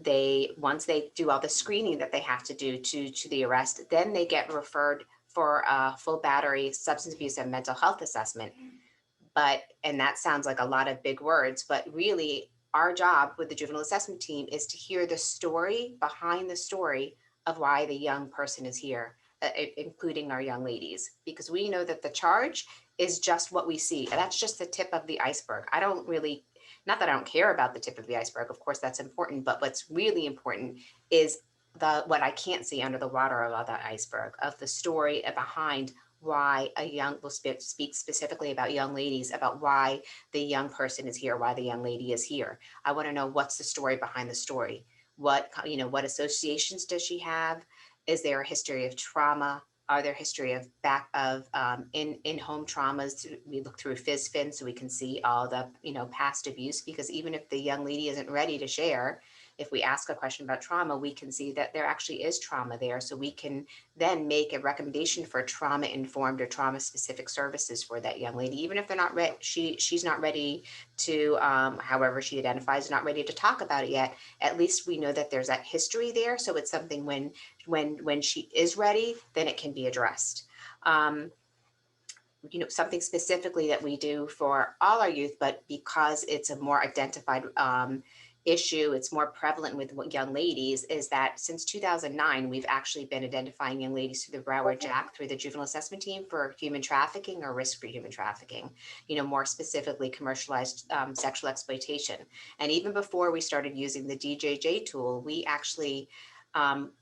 Speaker 12: once they do all the screening that they have to do to the arrest, then they get referred for a full battery substance abuse and mental health assessment. And that sounds like a lot of big words, but really our job with the juvenile assessment team is to hear the story behind the story of why the young person is here, including our young ladies, because we know that the charge is just what we see. And that's just the tip of the iceberg. Not that I don't care about the tip of the iceberg, of course that's important, but what's really important is what I can't see under the water of that iceberg, of the story behind why we'll speak specifically about young ladies, about why the young person is here, why the young lady is here. I want to know what's the story behind the story. What associations does she have? Is there a history of trauma? Are there history of in-home traumas? We look through FISFIN so we can see all the past abuse, because even if the young lady isn't ready to share, if we ask a question about trauma, we can see that there actually is trauma there. So we can then make a recommendation for trauma-informed or trauma-specific services for that young lady, even if they're not ready. She's not ready to, however she identifies, not ready to talk about it yet. At least we know that there's that history there. So it's something when she is ready, then it can be addressed. Something specifically that we do for all our youth, but because it's a more identified issue, it's more prevalent with young ladies, is that since 2009, we've actually been identifying young ladies through the Broward JAC, through the juvenile assessment team, for human trafficking or risk for human trafficking, more specifically commercialized sexual exploitation. And even before we started using the DJJ tool, we actually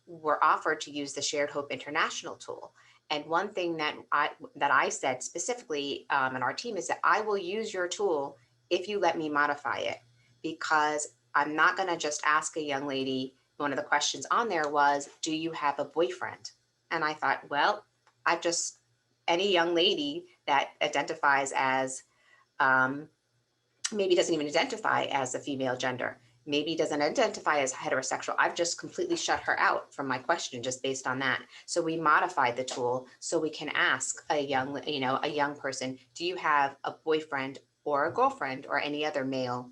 Speaker 12: were offered to use the Shared Hope International tool. And one thing that I said specifically in our team is that I will use your tool if you let me modify it, because I'm not going to just ask a young lady. One of the questions on there was, do you have a boyfriend? And I thought, well, any young lady that identifies as, maybe doesn't even identify as a female gender, maybe doesn't identify as heterosexual, I've just completely shut her out from my question just based on that. So we modified the tool so we can ask a young person, do you have a boyfriend or a girlfriend or any other male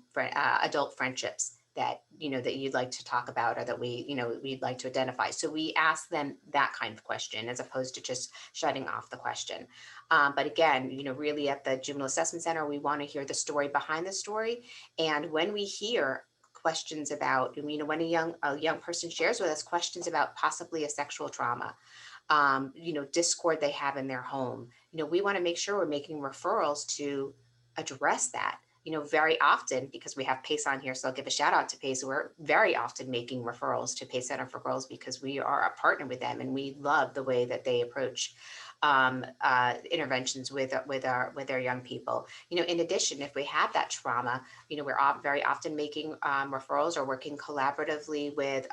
Speaker 12: adult friendships that you'd like to talk about, or that we'd like to identify. So we ask them that kind of question as opposed to just shutting off the question. But again, really at the Juvenile Assessment Center, we want to hear the story behind the story. And when we hear questions about, when a young person shares with us questions about possibly a sexual trauma, discord they have in their home, we want to make sure we're making referrals to address that. Very often, because we have PACE on here, so I'll give a shout out to PACE. We're very often making referrals to PACE Center for Girls because we are a partner with them, and we love the way that they approach interventions with our young people. In addition, if we have that trauma, we're very often making referrals or working collaboratively with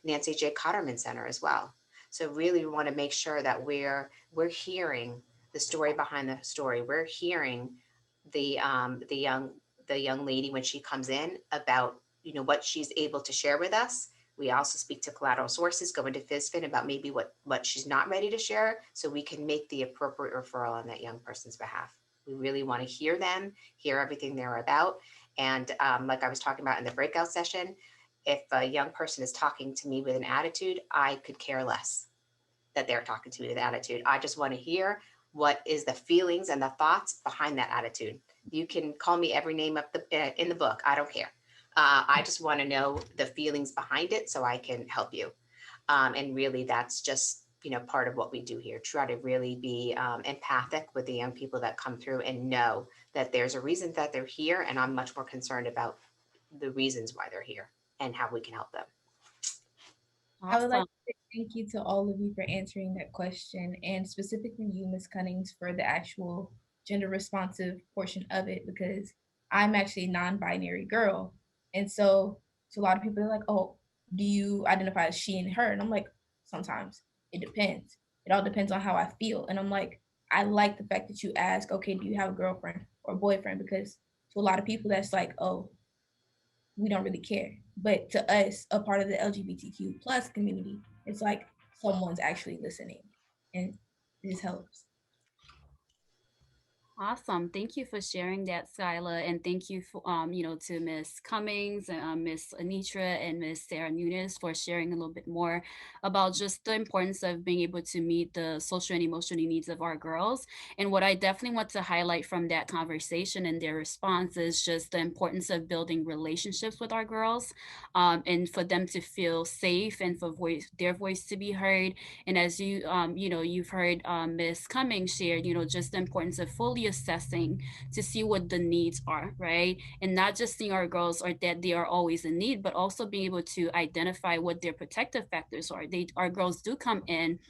Speaker 12: Nancy J. Cotterman Center as well. So really, we want to make sure that we're hearing the story behind the story. We're hearing the young lady when she comes in about what she's able to share with us. We also speak to collateral sources, go into FISFIN about maybe what she's not ready to share, so we can make the appropriate referral on that young person's behalf. We really want to hear them, hear everything they're about. And like I was talking about in the breakout session, if a young person is talking to me with an attitude, I could care less that they're talking to me with an attitude. I just want to hear what is the feelings and the thoughts behind that attitude. You can call me every name up in the book. I don't care. I just want to know the feelings behind it so I can help you. And really, that's just, part of what we do here. Try to really be empathic with the young people that come through and know that there's a reason that they're here. And I'm much more concerned about the reasons why they're here and how we can help them.
Speaker 1: I would like
Speaker 2: Awesome.
Speaker 1: to say thank you to all of you for answering that question, and specifically you, Ms. Cunnings, for the actual gender responsive portion of it, because I'm actually a non-binary girl. And so a lot of people are like, oh, do you identify as she and her? And I'm like, sometimes it depends. It all depends on how I feel. And I'm like, I like the fact that you ask, okay, do you have a girlfriend or boyfriend? Because to a lot of people, that's like, oh, we don't really care. But to us, a part of the LGBTQ plus community, it's like someone's actually listening, and it just helps.
Speaker 2: Awesome. Thank you for sharing that, Skyla. And thank you for, to Ms. Cummings and Ms. Anitra and Ms. Sarah Nunes for sharing a little bit more about just the importance of being able to meet the social and emotional needs of our girls. And what I definitely want to highlight from that conversation and their response is just the importance of building relationships with our girls, and for them to feel safe and for their voice to be heard. And as you've heard Ms. Cummings share, just the importance of fully assessing to see what the needs are, right? And not just seeing our girls or that they are always in need, but also being able to identify what their protective factors are. Our girls do come in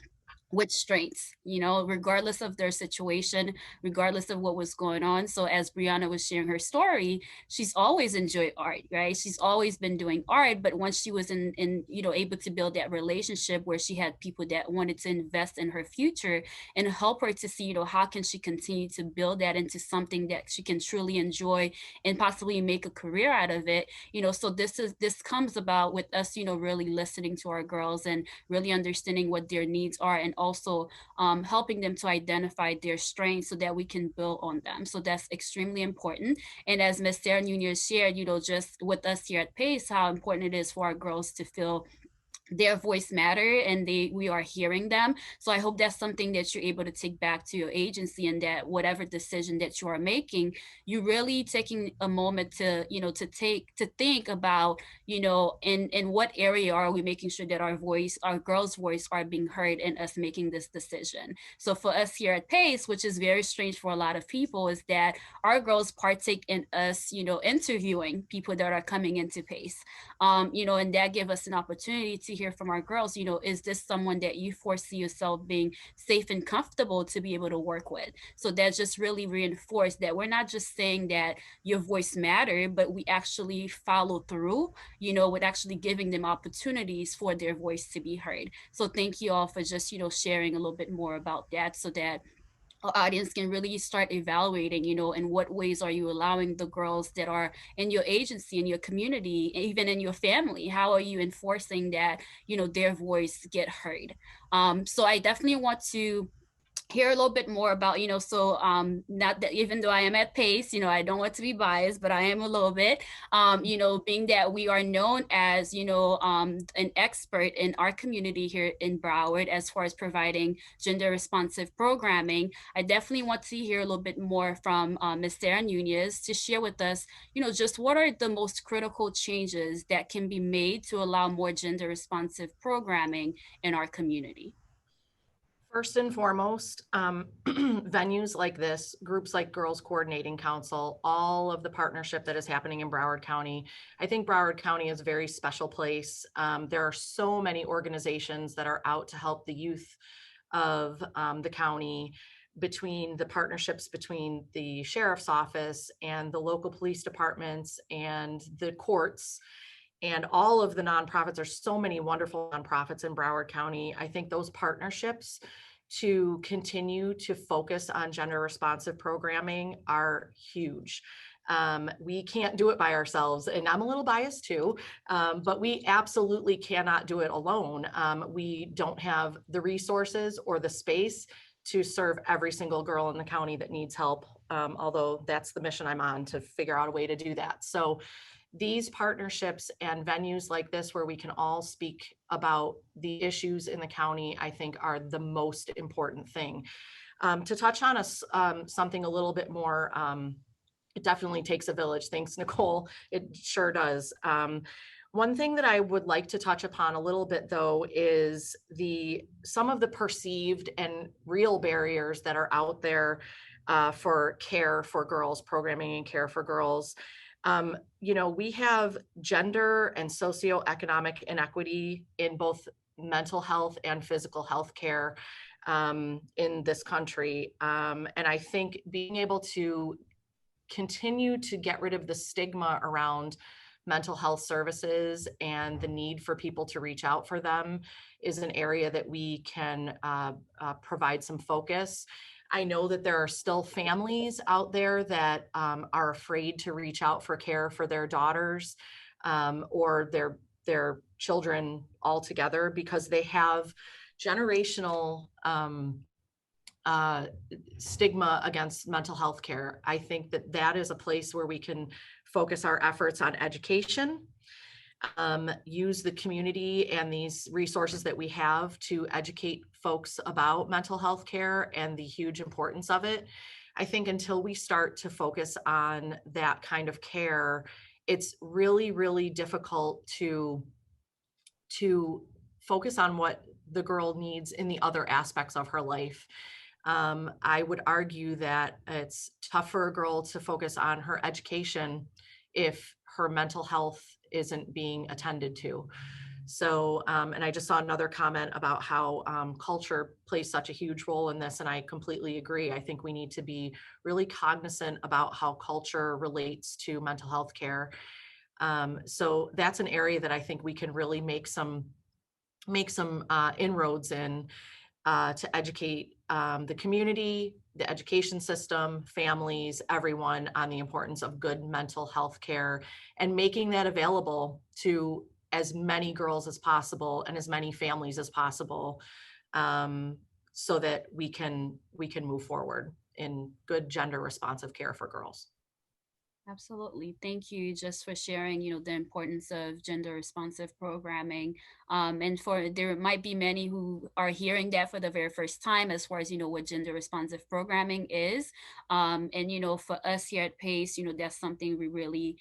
Speaker 2: with strengths, regardless of their situation, regardless of what was going on. So as Brianna was sharing her story, she's always enjoyed art, right? She's always been doing art, but once she was in able to build that relationship where she had people that wanted to invest in her future and help her to see, how can she continue to build that into something that she can truly enjoy and possibly make a career out of it, so this comes about with us, really listening to our girls and really understanding what their needs are, and also helping them to identify their strengths so that we can build on them. So that's extremely important. And as Ms. Sarah Nunez shared, just with us here at PACE, how important it is for our girls to feel their voice matter and we are hearing them. So I hope that's something that you're able to take back to your agency, and that whatever decision that you are making, you really taking a moment to think about, in what area are we making sure that our girls' voice are being heard in us making this decision. So for us here at PACE, which is very strange for a lot of people, is that our girls partake in us, interviewing people that are coming into PACE, and that give us an opportunity to hear from our girls, is this someone that you foresee yourself being safe and comfortable to be able to work with? So that just really reinforced that we're not just saying that your voice matter, but we actually follow through, with actually giving them opportunities for their voice to be heard. So thank you all for just, sharing a little bit more about that, so that our audience can really start evaluating, in what ways are you allowing the girls that are in your agency, in your community, even in your family, how are you enforcing that, their voice get heard? So I definitely want to hear a little bit more about, not that, even though I am at PACE, I don't want to be biased, but I am a little bit, being that we are known as, an expert in our community here in Broward as far as providing gender responsive programming. I definitely want to hear a little bit more from Ms. Sarah Nunez to share with us, just what are the most critical changes that can be made to allow more gender responsive programming in our community.
Speaker 11: First and foremost, venues like this, groups like Girls Coordinating Council, all of the partnership that is happening in Broward County. I think Broward County is a very special place. There are so many organizations that are out to help the youth of the county, between the partnerships between the sheriff's office and the local police departments and the courts. And all of the nonprofits. There's so many wonderful nonprofits in Broward County. I think those partnerships to continue to focus on gender responsive programming are huge. We can't do it by ourselves, and I'm a little biased too, but we absolutely cannot do it alone. We don't have the resources or the space to serve every single girl in the county that needs help, although that's the mission I'm on, to figure out a way to do that. So these partnerships and venues like this, where we can all speak about the issues in the county, I think are the most important thing. To touch on something a little bit more, it definitely takes a village. Thanks, Nicole. It sure does. One thing that I would like to touch upon a little bit, though, is some of the perceived and real barriers that are out there for care for girls, programming and care for girls. We have gender and socioeconomic inequity in both mental health and physical health care in this country. And I think being able to continue to get rid of the stigma around mental health services and the need for people to reach out for them is an area that we can provide some focus. I know that there are still families out there that are afraid to reach out for care for their daughters or their children altogether because they have generational stigma against mental health care. I think that is a place where we can focus our efforts on education, use the community and these resources that we have to educate folks about mental health care and the huge importance of it. I think until we start to focus on that kind of care, it's really, really difficult to focus on what the girl needs in the other aspects of her life. I would argue that it's tough for a girl to focus on her education if her mental health isn't being attended to. So, and I just saw another comment about how culture plays such a huge role in this, and I completely agree. I think we need to be really cognizant about how culture relates to mental health care. So that's an area that I think we can really make some inroads in to educate the community, the education system, families, everyone on the importance of good mental health care and making that available to as many girls as possible and as many families as possible so that we can move forward in good gender responsive care for girls.
Speaker 2: Absolutely. Thank you just for sharing, the importance of gender responsive programming. And there might be many who are hearing that for the very first time as far as, what gender responsive programming is. And, for us here at PACE, that's something we really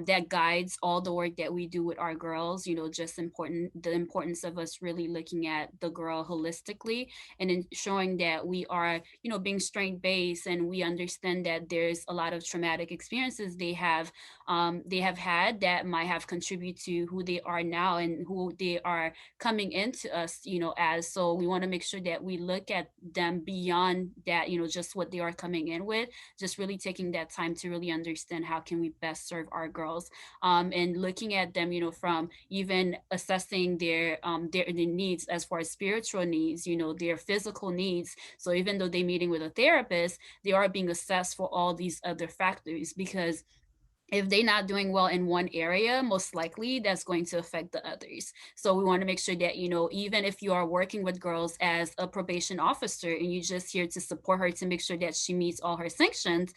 Speaker 2: that guides all the work that we do with our girls, just the importance of us really looking at the girl holistically and ensuring that we are, being strength-based and we understand that there's a lot of traumatic experiences they have had that might have contributed to who they are now and who they are coming into us, as. So we want to make sure that we look at them beyond that, just what they are coming in with, just really taking that time to really understand how can we best serve our girls and looking at them, from even assessing their needs as far as spiritual needs, their physical needs. So even though they're meeting with a therapist, they are being assessed for all these other factors because if they're not doing well in one area, most likely that's going to affect the others. So we want to make sure that, even if you are working with girls as a probation officer and you're just here to support her to make sure that she meets all her sanctions,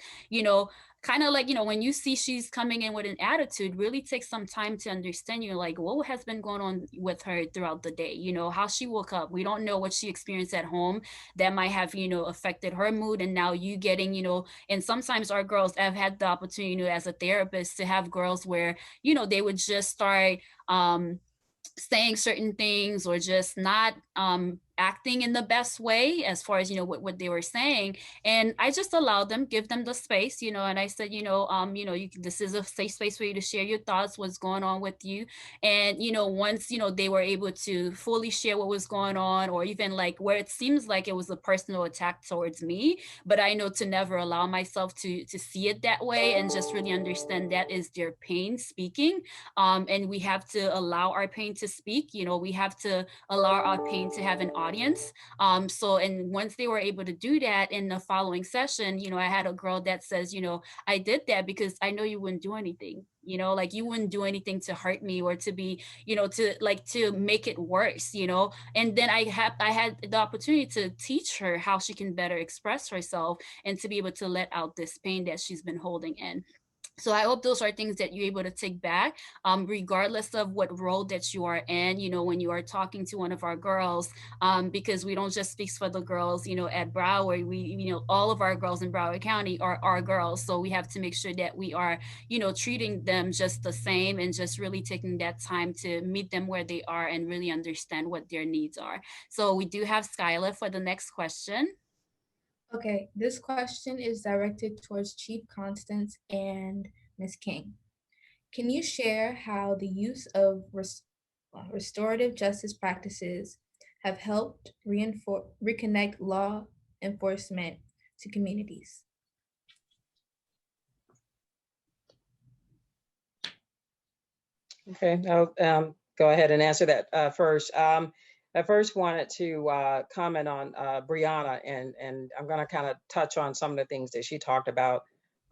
Speaker 2: kind of like, when you see she's coming in with an attitude, really take some time to understand, like what has been going on with her throughout the day, how she woke up. We don't know what she experienced at home that might have, affected her mood. And now you getting, and sometimes our girls have had the opportunity, as a therapist to have girls where, they would just start saying certain things or just not acting in the best way as far as what they were saying, and I just allowed them, give them the space, and I said, this is a safe space for you to share your thoughts, what's going on with you. And once they were able to fully share what was going on, or even like where it seems like it was a personal attack towards me, but I know to never allow myself to see it that way and just really understand that is their pain speaking, and we have to allow our pain to speak. We have to allow our pain to have an audience. And once they were able to do that in the following session, I had a girl that says, I did that because I know you wouldn't do anything, like you wouldn't do anything to hurt me or to be, to make it worse, and then I had the opportunity to teach her how she can better express herself and to be able to let out this pain that she's been holding in. So I hope those are things that you're able to take back, regardless of what role that you are in, when you are talking to one of our girls, because we don't just speak for the girls, at Broward, all of our girls in Broward County are our girls. So we have to make sure that we are, treating them just the same and just really taking that time to meet them where they are and really understand what their needs are. So we do have Skyla for the next question.
Speaker 1: Okay, this question is directed towards Chief Constance and Ms. King. Can you share how the use of restorative justice practices have helped reconnect law enforcement to communities?
Speaker 13: Okay, I'll go ahead and answer that first. I first wanted to comment on Brianna, and I'm going to kind of touch on some of the things that she talked about,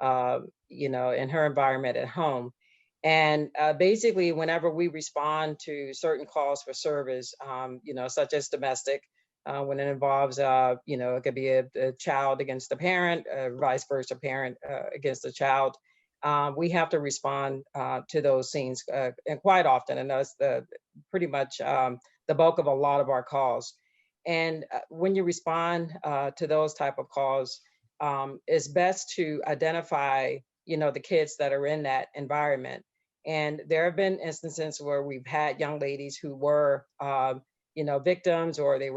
Speaker 13: in her environment at home. And basically, whenever we respond to certain calls for service, such as domestic, when it involves, it could be a child against the parent, vice versa, parent against the child. We have to respond to those scenes, and quite often, and that's pretty much the bulk of a lot of our calls. And when you respond to those type of calls, it's best to identify, the kids that are in that environment. And there have been instances where we've had young ladies who were, victims, or they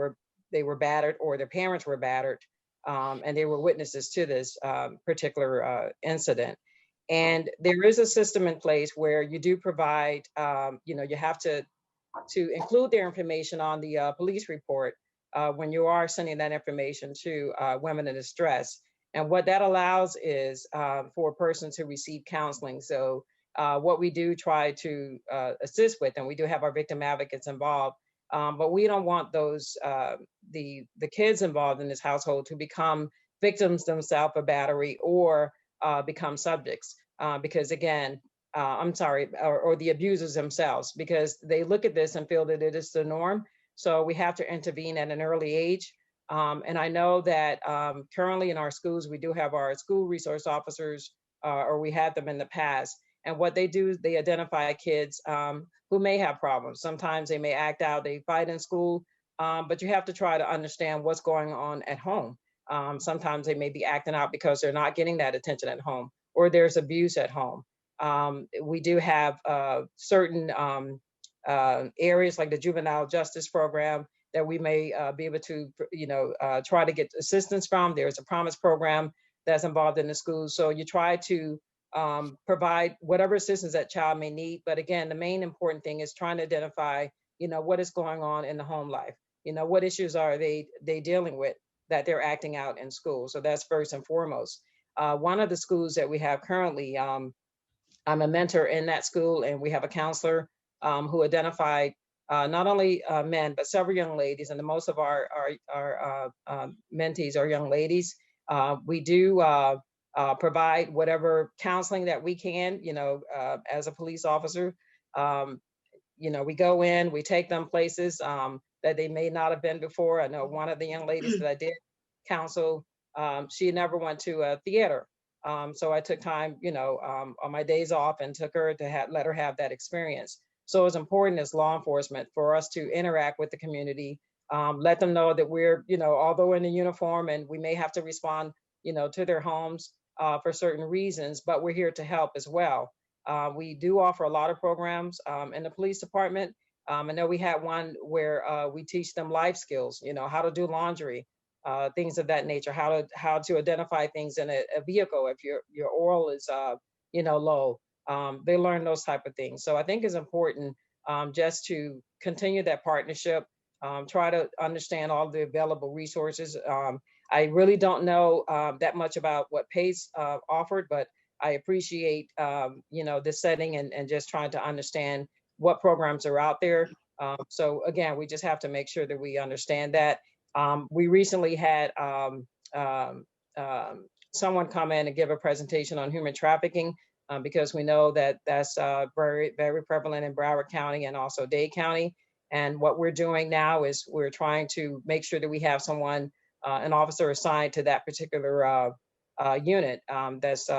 Speaker 13: were battered, or their parents were battered, and they were witnesses to this particular incident. And there is a system in place where you do provide, you have to include their information on the police report when you are sending that information to women in distress. And what that allows is for a person to receive counseling. So what we do try to assist with, and we do have our victim advocates involved, but we don't want those, the kids involved in this household to become victims themselves of battery, or become subjects, because again, or the abusers themselves, because they look at this and feel that it is the norm. So we have to intervene at an early age. And I know that currently in our schools, we do have our school resource officers, or we had them in the past. And what they do is they identify kids who may have problems. Sometimes they may act out, they fight in school, but you have to try to understand what's going on at home. Sometimes they may be acting out because they're not getting that attention at home, or there's abuse at home. We do have certain areas like the juvenile justice program that we may be able to, try to get assistance from. There's a promise program that's involved in the schools. So you try to provide whatever assistance that child may need. But again, the main important thing is trying to identify, what is going on in the home life. What issues are they dealing with that they're acting out in school. So that's first and foremost. One of the schools that we have currently, I'm a mentor in that school, and we have a counselor who identified not only men, but several young ladies, and most of our mentees are young ladies. We do provide whatever counseling that we can, as a police officer. We go in, we take them places that they may not have been before. I know one of the young ladies that I did counsel, she never went to a theater. So I took time, on my days off, and took her to let her have that experience. So it's important as law enforcement for us to interact with the community, let them know that we're, although in a uniform and we may have to respond, to their homes for certain reasons, but we're here to help as well. We do offer a lot of programs in the police department. I know we had one where we teach them life skills, how to do laundry, things of that nature, how to identify things in a vehicle if your oil is low. They learn those type of things. So I think it's important just to continue that partnership, try to understand all the available resources. I really don't know that much about what PACE offered, but I appreciate this setting and just trying to understand what programs are out there. So again, we just have to make sure that we understand that. We recently had someone come in and give a presentation on human trafficking, because we know that that's very, very prevalent in Broward County and also Dade County. And what we're doing now is we're trying to make sure that we have someone, an officer assigned to that particular unit that's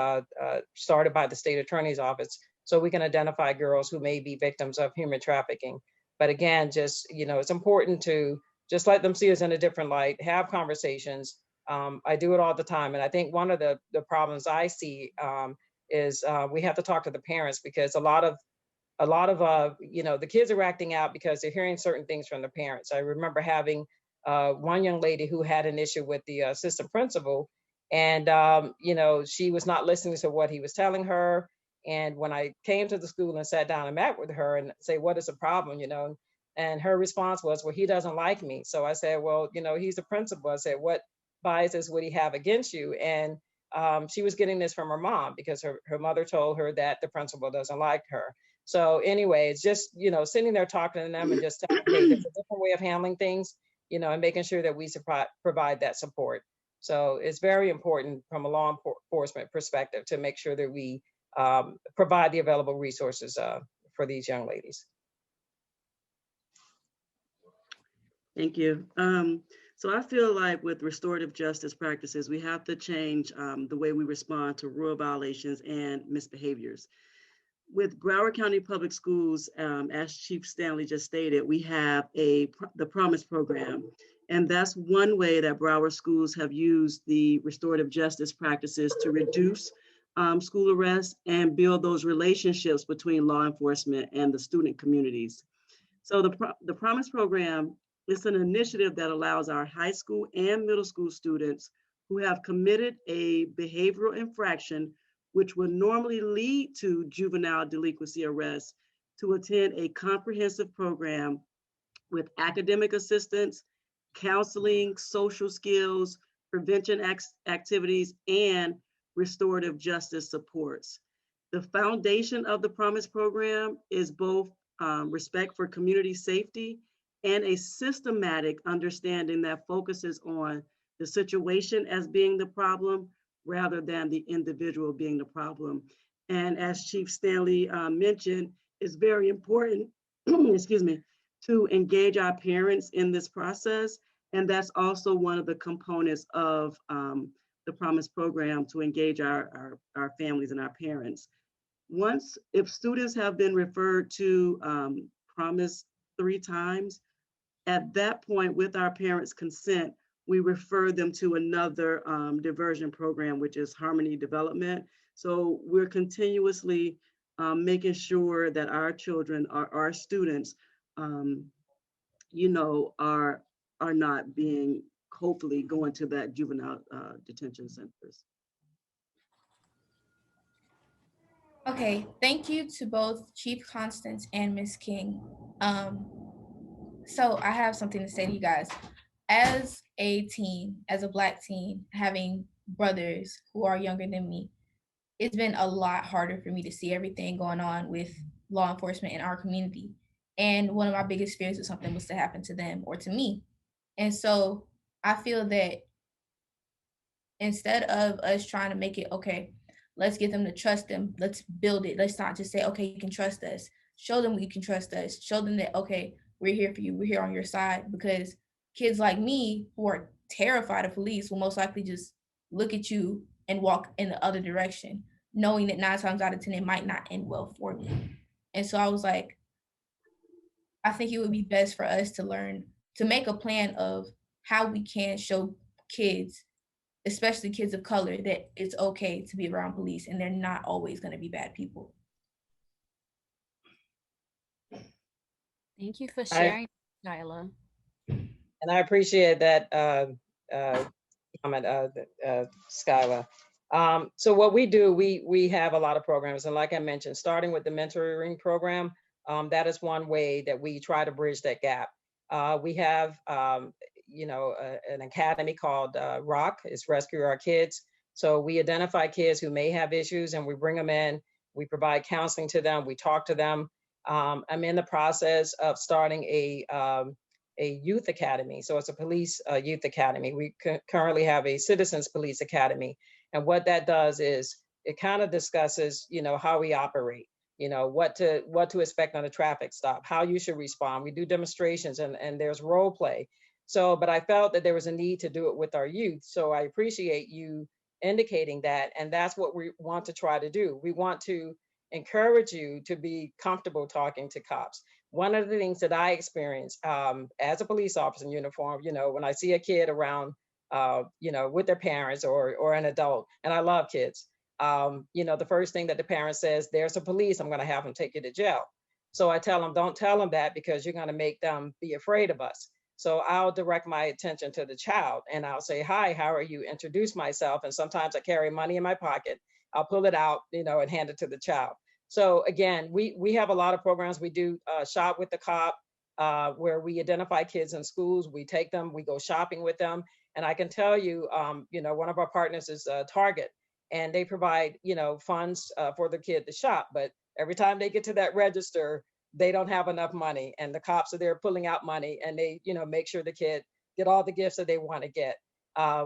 Speaker 13: started by the state attorney's office, so we can identify girls who may be victims of human trafficking. But again, just, it's important to just let them see us in a different light, have conversations. I do it all the time. And I think one of the problems I see is we have to talk to the parents, because a lot of the kids are acting out because they're hearing certain things from the parents. I remember having one young lady who had an issue with the assistant principal, and she was not listening to what he was telling her. And when I came to the school and sat down and met with her and say, what is the problem, and her response was, well, he doesn't like me. So I said, well, he's the principal. I said, what biases would he have against you? And she was getting this from her mom, because her mother told her that the principal doesn't like her. So anyway, it's just, sitting there talking to them and just telling them, hey, there's a different way of handling things, and making sure that we provide that support. So it's very important from a law enforcement perspective to make sure that we provide the available resources for these young ladies.
Speaker 10: Thank you. So I feel like with restorative justice practices, we have to change the way we respond to rule violations and misbehaviors. With Broward County Public Schools, as Chief Stanley just stated, we have the Promise Program. And that's one way that Broward schools have used the restorative justice practices to reduce school arrests and build those relationships between law enforcement and the student communities. So the Promise Program is an initiative that allows our high school and middle school students who have committed a behavioral infraction, which would normally lead to juvenile delinquency arrests, to attend a comprehensive program with academic assistance, counseling, social skills, prevention activities, and restorative justice supports. The foundation of the Promise Program is both respect for community safety and a systematic understanding that focuses on the situation as being the problem rather than the individual being the problem. And as Chief Stanley mentioned, it's very important, excuse me, to engage our parents in this process. And that's also one of the components of the Promise Program, to engage our families and our parents. If students have been referred to Promise 3 times, at that point, with our parents' consent, we refer them to another diversion program, which is Harmony Development. So we're continuously making sure that our children, our students, are not being, hopefully going to that juvenile detention centers.
Speaker 1: Okay, thank you to both Chief Constance and Ms. King. So I have something to say to you guys. As a teen, as a Black teen, having brothers who are younger than me, it's been a lot harder for me to see everything going on with law enforcement in our community. And one of my biggest fears is something was to happen to them or to me. And so I feel that instead of us trying to make it, okay, let's get them to trust them, let's build it. Let's not just say, okay, you can trust us. Show them you can trust us. Show them that, okay, we're here for you. We're here on your side. Because kids like me who are terrified of police will most likely just look at you and walk in the other direction, knowing that 9 times out of 10, it might not end well for me. And so I was like, I think it would be best for us to learn to make a plan of how we can show kids, especially kids of color, that it's okay to be around police and they're not always going to be bad people.
Speaker 2: Thank you for sharing, Skyla.
Speaker 13: And I appreciate that comment, Skyla. So what we do, we have a lot of programs. And like I mentioned, starting with the mentoring program, that is one way that we try to bridge that gap. We have, an academy called ROC, it's Rescue Our Kids. So we identify kids who may have issues and we bring them in, we provide counseling to them, we talk to them. I'm in the process of starting a youth academy. So it's a police youth academy. We currently have a citizens police academy. And what that does is it kind of discusses, how we operate, what to expect on a traffic stop, how you should respond. We do demonstrations and there's role play. So, but I felt that there was a need to do it with our youth. So I appreciate you indicating that. And that's what we want to try to do. We want to encourage you to be comfortable talking to cops. One of the things that I experience as a police officer in uniform, when I see a kid around, with their parents or an adult, and I love kids, the first thing that the parent says, there's a police, I'm going to have them take you to jail. So I tell them, don't tell them that, because you're going to make them be afraid of us. So I'll direct my attention to the child and I'll say, hi, how are you? Introduce myself. And sometimes I carry money in my pocket. I'll pull it out, and hand it to the child. So again, we have a lot of programs. We do Shop with the Cop, where we identify kids in schools. We take them, we go shopping with them. And I can tell you, one of our partners is Target, and they provide, funds for the kid to shop. But every time they get to that register, they don't have enough money, and the cops are there pulling out money, and they, make sure the kid get all the gifts that they want to get.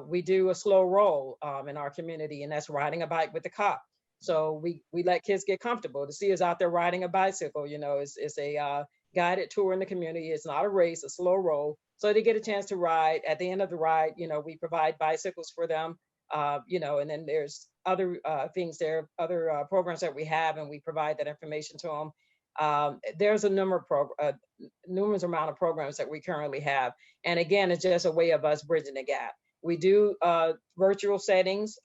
Speaker 13: We do a slow roll in our community, and that's riding a bike with the cop. So we let kids get comfortable. To see us out there riding a bicycle, it's a guided tour in the community. It's not a race, a slow roll. So they get a chance to ride. At the end of the ride, we provide bicycles for them, and then there's other things there, other programs that we have, and we provide that information to them. There's a numerous amount of programs that we currently have. And again, it's just a way of us bridging the gap. We do virtual settings.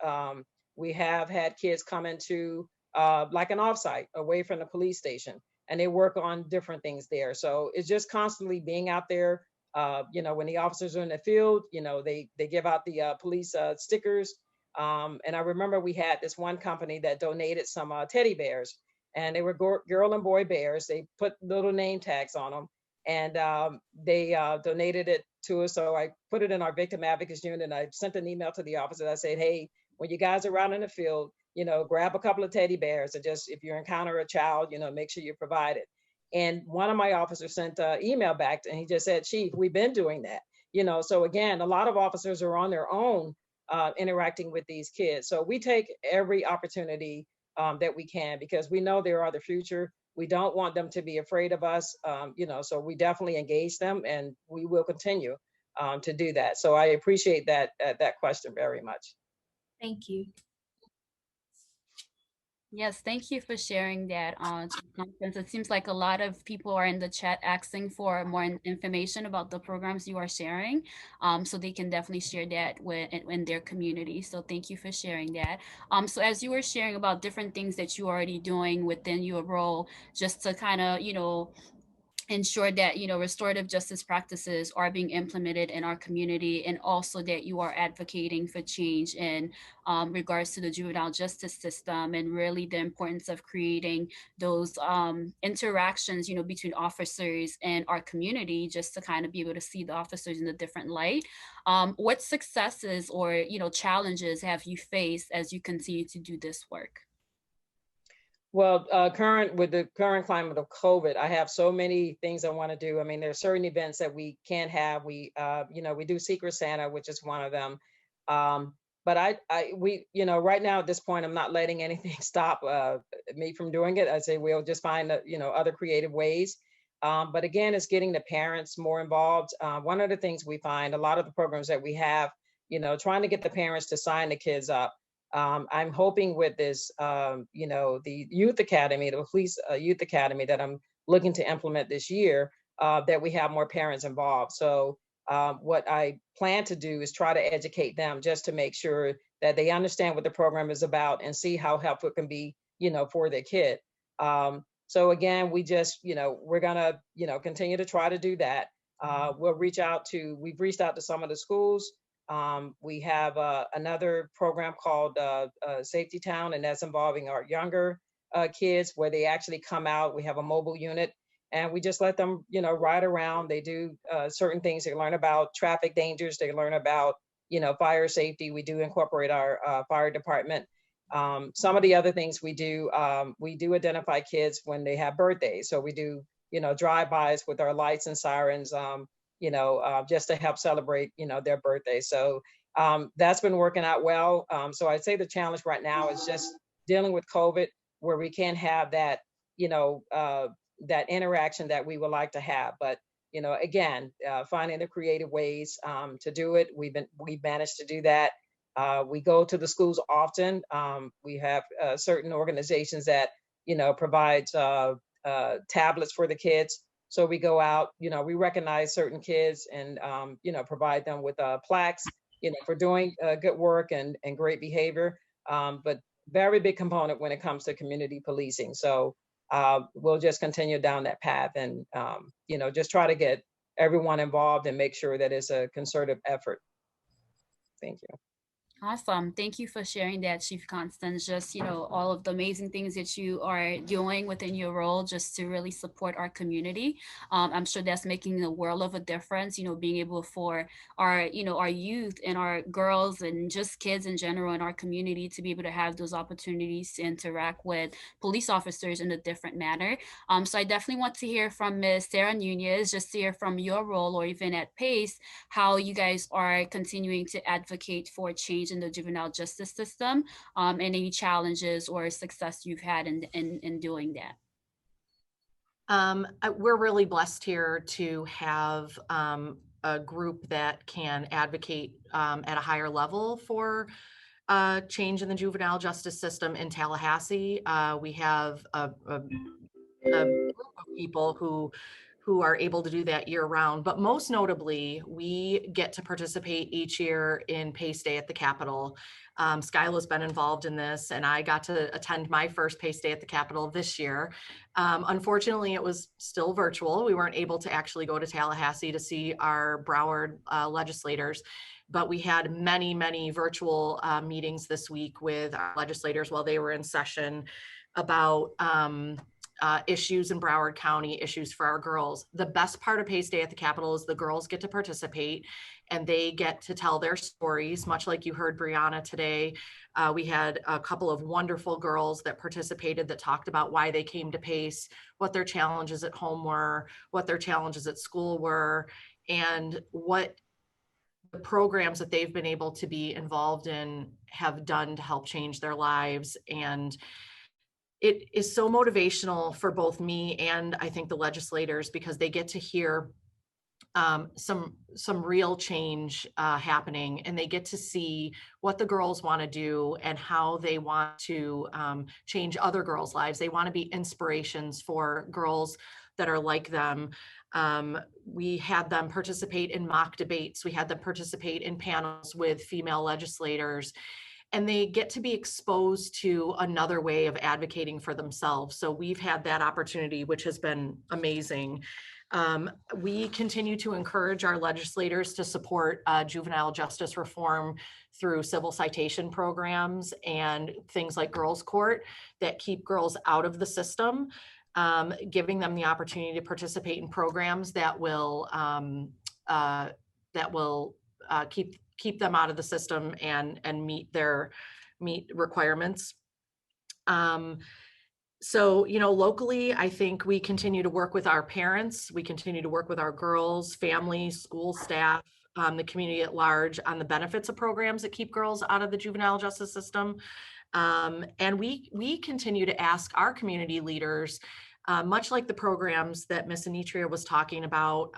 Speaker 13: We have had kids come into like an offsite away from the police station, and they work on different things there. So it's just constantly being out there. When the officers are in the field, they give out the police stickers. And I remember we had this one company that donated some teddy bears, and they were girl and boy bears. They put little name tags on them, and they donated it to us. So I put it in our victim advocacy unit, and I sent an email to the officers. I said, hey, when you guys are out in the field, grab a couple of teddy bears, and just, if you encounter a child, make sure you provide it. And one of my officers sent an email back, and he just said, Chief, we've been doing that. So again, a lot of officers are on their own interacting with these kids. So we take every opportunity that we can, because we know they are the future. We don't want them to be afraid of us, so we definitely engage them, and we will continue to do that. So I appreciate that question very much.
Speaker 1: Thank you.
Speaker 2: Yes, thank you for sharing that, Constance. It seems like a lot of people are in the chat asking for more information about the programs you are sharing, so they can definitely share that in their community. So thank you for sharing that. So as you were sharing about different things that you're already doing within your role, just to kind of, ensure that restorative justice practices are being implemented in our community, and also that you are advocating for change in regards to the juvenile justice system, and really the importance of creating those interactions between officers and our community, just to kind of be able to see the officers in a different light. What successes or challenges have you faced as you continue to do this work?
Speaker 13: Well, with the current climate of COVID, I have so many things I want to do. I mean, there are certain events that we can't have. We do Secret Santa, which is one of them. But we right now at this point, I'm not letting anything stop me from doing it. I say we'll just find other creative ways. But again, it's getting the parents more involved. One of the things we find, a lot of the programs that we have, trying to get the parents to sign the kids up. I'm hoping with this, the youth academy, the police youth academy that I'm looking to implement this year, that we have more parents involved. So what I plan to do is try to educate them, just to make sure that they understand what the program is about and see how helpful it can be, for their kid. So again, we just, we're gonna, continue to try to do that. We've reached out to some of the schools. We have another program called Safety Town, and that's involving our younger kids, where they actually come out. We have a mobile unit, and we just let them, ride around. They do certain things. They learn about traffic dangers. They learn about, fire safety. We do incorporate our fire department. Some of the other things we do identify kids when they have birthdays. So we do, drive-bys with our lights and sirens, just to help celebrate, their birthday. So that's been working out well. So I'd say the challenge right now is just dealing with COVID, where we can't have that, that interaction that we would like to have. But, again, finding the creative ways to do it. We've managed to do that. We go to the schools often. We have certain organizations that, provides tablets for the kids. So we go out, we recognize certain kids and, provide them with plaques, for doing good work and great behavior. But very big component when it comes to community policing. So we'll just continue down that path and, just try to get everyone involved and make sure that it's a concerted effort. Thank you.
Speaker 2: Awesome. Thank you for sharing that, Chief Constance. Just, all of the amazing things that you are doing within your role just to really support our community. I'm sure that's making a world of a difference, being able for our, our youth and our girls and just kids in general in our community to be able to have those opportunities to interact with police officers in a different manner. So I definitely want to hear from Ms. Sarah Nunez, just to hear from your role or even at PACE, how you guys are continuing to advocate for change in the juvenile justice system, and any challenges or success you've had in doing that.
Speaker 11: We're really blessed here to have a group that can advocate at a higher level for change in the juvenile justice system in Tallahassee. We have a group of people who are able to do that year round, but most notably, we get to participate each year in PACE Day at the Capitol. Skyla's been involved in this, and I got to attend my first PACE Day at the Capitol this year. Unfortunately, it was still virtual. We weren't able to actually go to Tallahassee to see our Broward legislators, but we had many, many virtual meetings this week with our legislators while they were in session about issues in Broward County, issues for our girls. The best part of PACE Day at the Capitol is the girls get to participate and they get to tell their stories, much like you heard Brianna today. We had a couple of wonderful girls that participated that talked about why they came to PACE, what their challenges at home were, what their challenges at school were, and what the programs that they've been able to be involved in have done to help change their lives. And it is so motivational for both me and I think the legislators, because they get to hear some real change happening, and they get to see what the girls want to do and how they want to change other girls' lives. They want to be inspirations for girls that are like them. We had them participate in mock debates. We had them participate in panels with female legislators. And they get to be exposed to another way of advocating for themselves. So we've had that opportunity, which has been amazing. We continue to encourage our legislators to support juvenile justice reform through civil citation programs and things like girls' court that keep girls out of the system, giving them the opportunity to participate in programs that will keep them out of the system and meet requirements. So, locally, I think we continue to work with our parents. We continue to work with our girls, families, school staff, the community at large on the benefits of programs that keep girls out of the juvenile justice system. And we continue to ask our community leaders, much like the programs that Ms. Anitria was talking about,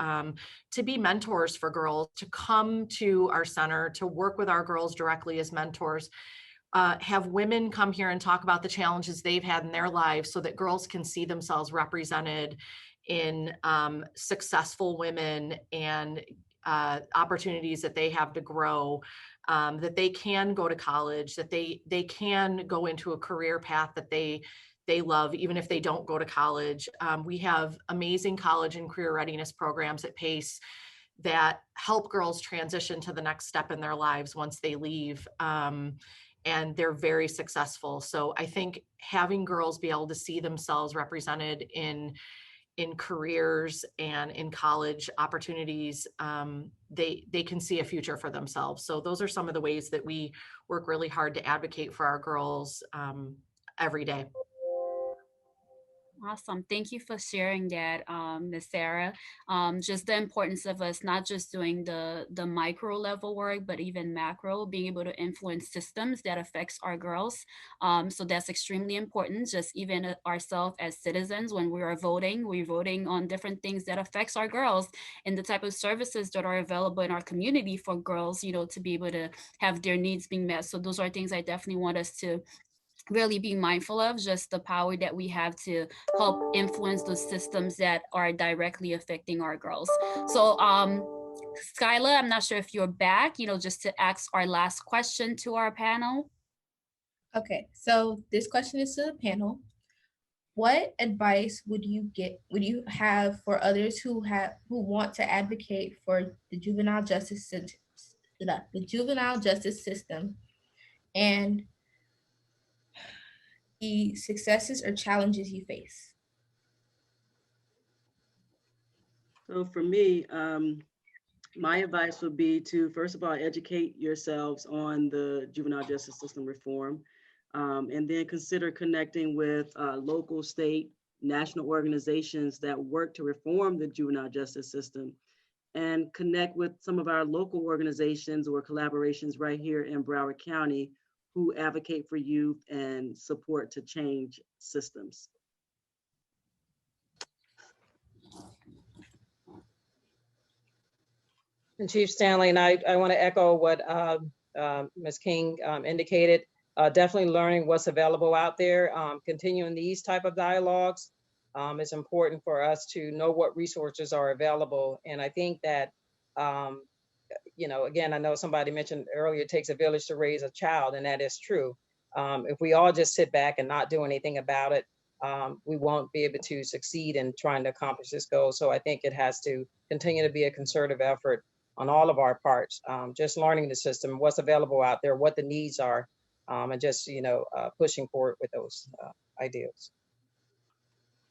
Speaker 11: to be mentors for girls, to come to our center, to work with our girls directly as mentors, have women come here and talk about the challenges they've had in their lives so that girls can see themselves represented in successful women and opportunities that they have to grow, that they can go to college, that they can go into a career path that they love, even if they don't go to college. We have amazing college and career readiness programs at PACE that help girls transition to the next step in their lives once they leave. And they're very successful. So I think having girls be able to see themselves represented in careers and in college opportunities, they can see a future for themselves. So those are some of the ways that we work really hard to advocate for our girls every day.
Speaker 2: Awesome. Thank you for sharing that, Ms. Sarah. Just the importance of us not just doing the micro level work, but even macro, being able to influence systems that affects our girls. So that's extremely important. Just even ourselves as citizens, when we are voting, we're voting on different things that affects our girls and the type of services that are available in our community for girls, you know, to be able to have their needs being met. So those are things I definitely want us to really be mindful of, just the power that we have to help influence those systems that are directly affecting our girls. So Skyla, I'm not sure if you're back, you know, just to ask our last question to our panel.
Speaker 1: Okay, so this question is to the panel. What advice would you have for others who want to advocate for the juvenile justice system and the successes or challenges you face?
Speaker 10: So for me, my advice would be to, first of all, educate yourselves on the juvenile justice system reform, and then consider connecting with local, state, national organizations that work to reform the juvenile justice system, and connect with some of our local organizations or collaborations right here in Broward County who advocate for youth and support to change systems.
Speaker 13: And Chief Stanley, and I want to echo what Ms. King indicated. Definitely learning what's available out there. Continuing these type of dialogues is important for us to know what resources are available. And I think that, you know, again, I know somebody mentioned earlier, it takes a village to raise a child, and that is true. If we all just sit back and not do anything about it, we won't be able to succeed in trying to accomplish this goal. So I think it has to continue to be a concerted effort on all of our parts, just learning the system, what's available out there, what the needs are, and just, you know, pushing forward with those ideas.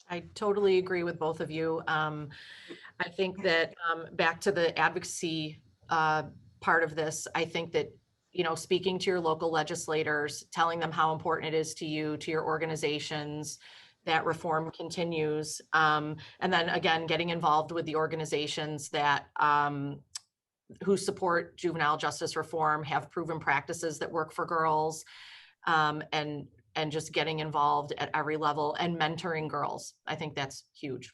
Speaker 11: I totally agree with both of you. I think that back to the advocacy part of this, I think that, you know, speaking to your local legislators, telling them how important it is to you, to your organizations, that reform continues. And then again, getting involved with the organizations that who support juvenile justice reform, have proven practices that work for girls, and just getting involved at every level and mentoring girls. I think that's huge.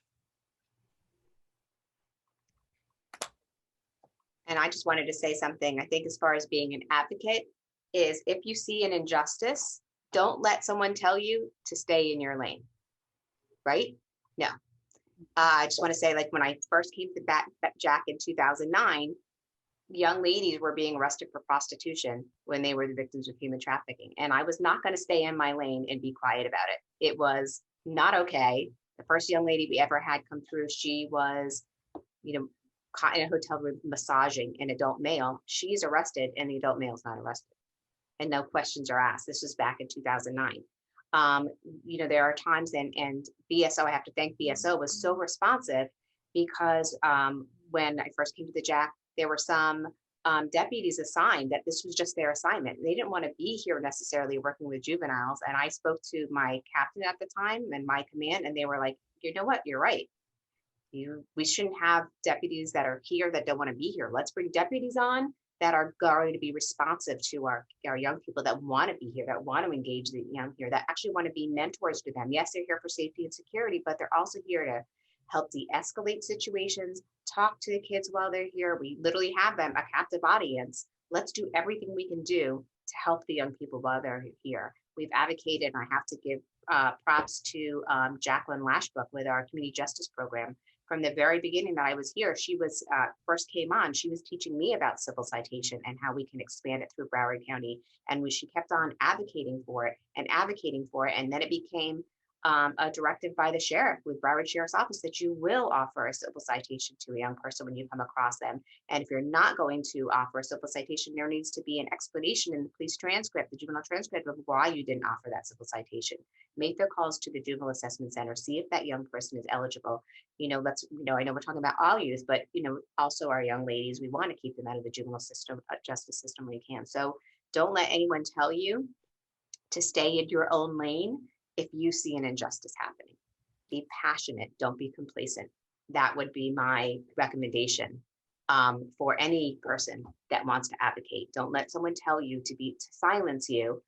Speaker 12: And I just wanted to say something. I think as far as being an advocate is, if you see an injustice, don't let someone tell you to stay in your lane, right? No. I just want to say, like, when I first came to Jack in 2009, young ladies were being arrested for prostitution when they were the victims of human trafficking. And I was not going to stay in my lane and be quiet about it. It was not okay. The first young lady we ever had come through, she was, you know, caught in a hotel room massaging an adult male. She's arrested and the adult male's not arrested. And no questions are asked. This was back in 2009. You know, there are times, and BSO, I have to thank BSO, was so responsive, because when I first came to the Jack, there were some deputies assigned that this was just their assignment. They didn't want to be here necessarily working with juveniles. And I spoke to my captain at the time and my command, and they were like, you know what, you're right. We shouldn't have deputies that are here that don't want to be here. Let's bring deputies on that are going to be responsive to our young people, that want to be here, that want to engage the young here, that actually want to be mentors to them. Yes, they're here for safety and security, but they're also here to help de-escalate situations, talk to the kids while they're here. We literally have them, a captive audience. Let's do everything we can do to help the young people while they're here. We've advocated, and I have to give props to Jacqueline Lashbrook with our community justice program. From the very beginning that I was here, she was first came on, she was teaching me about civil citation and how we can expand it through Broward County. And she kept on advocating for it. And then it became a directive by the sheriff with Broward Sheriff's Office that you will offer a civil citation to a young person when you come across them. And if you're not going to offer a civil citation, there needs to be an explanation in the police transcript, the juvenile transcript, of why you didn't offer that civil citation. Make their calls to the juvenile assessment center, see if that young person is eligible. You know, I know we're talking about all youth, but, you know, also our young ladies, we want to keep them out of the juvenile system, justice system when we can. So don't let anyone tell you to stay in your own lane if you see an injustice happening. Be passionate, don't be complacent. That would be my recommendation for any person that wants to advocate. Don't let someone tell you to silence you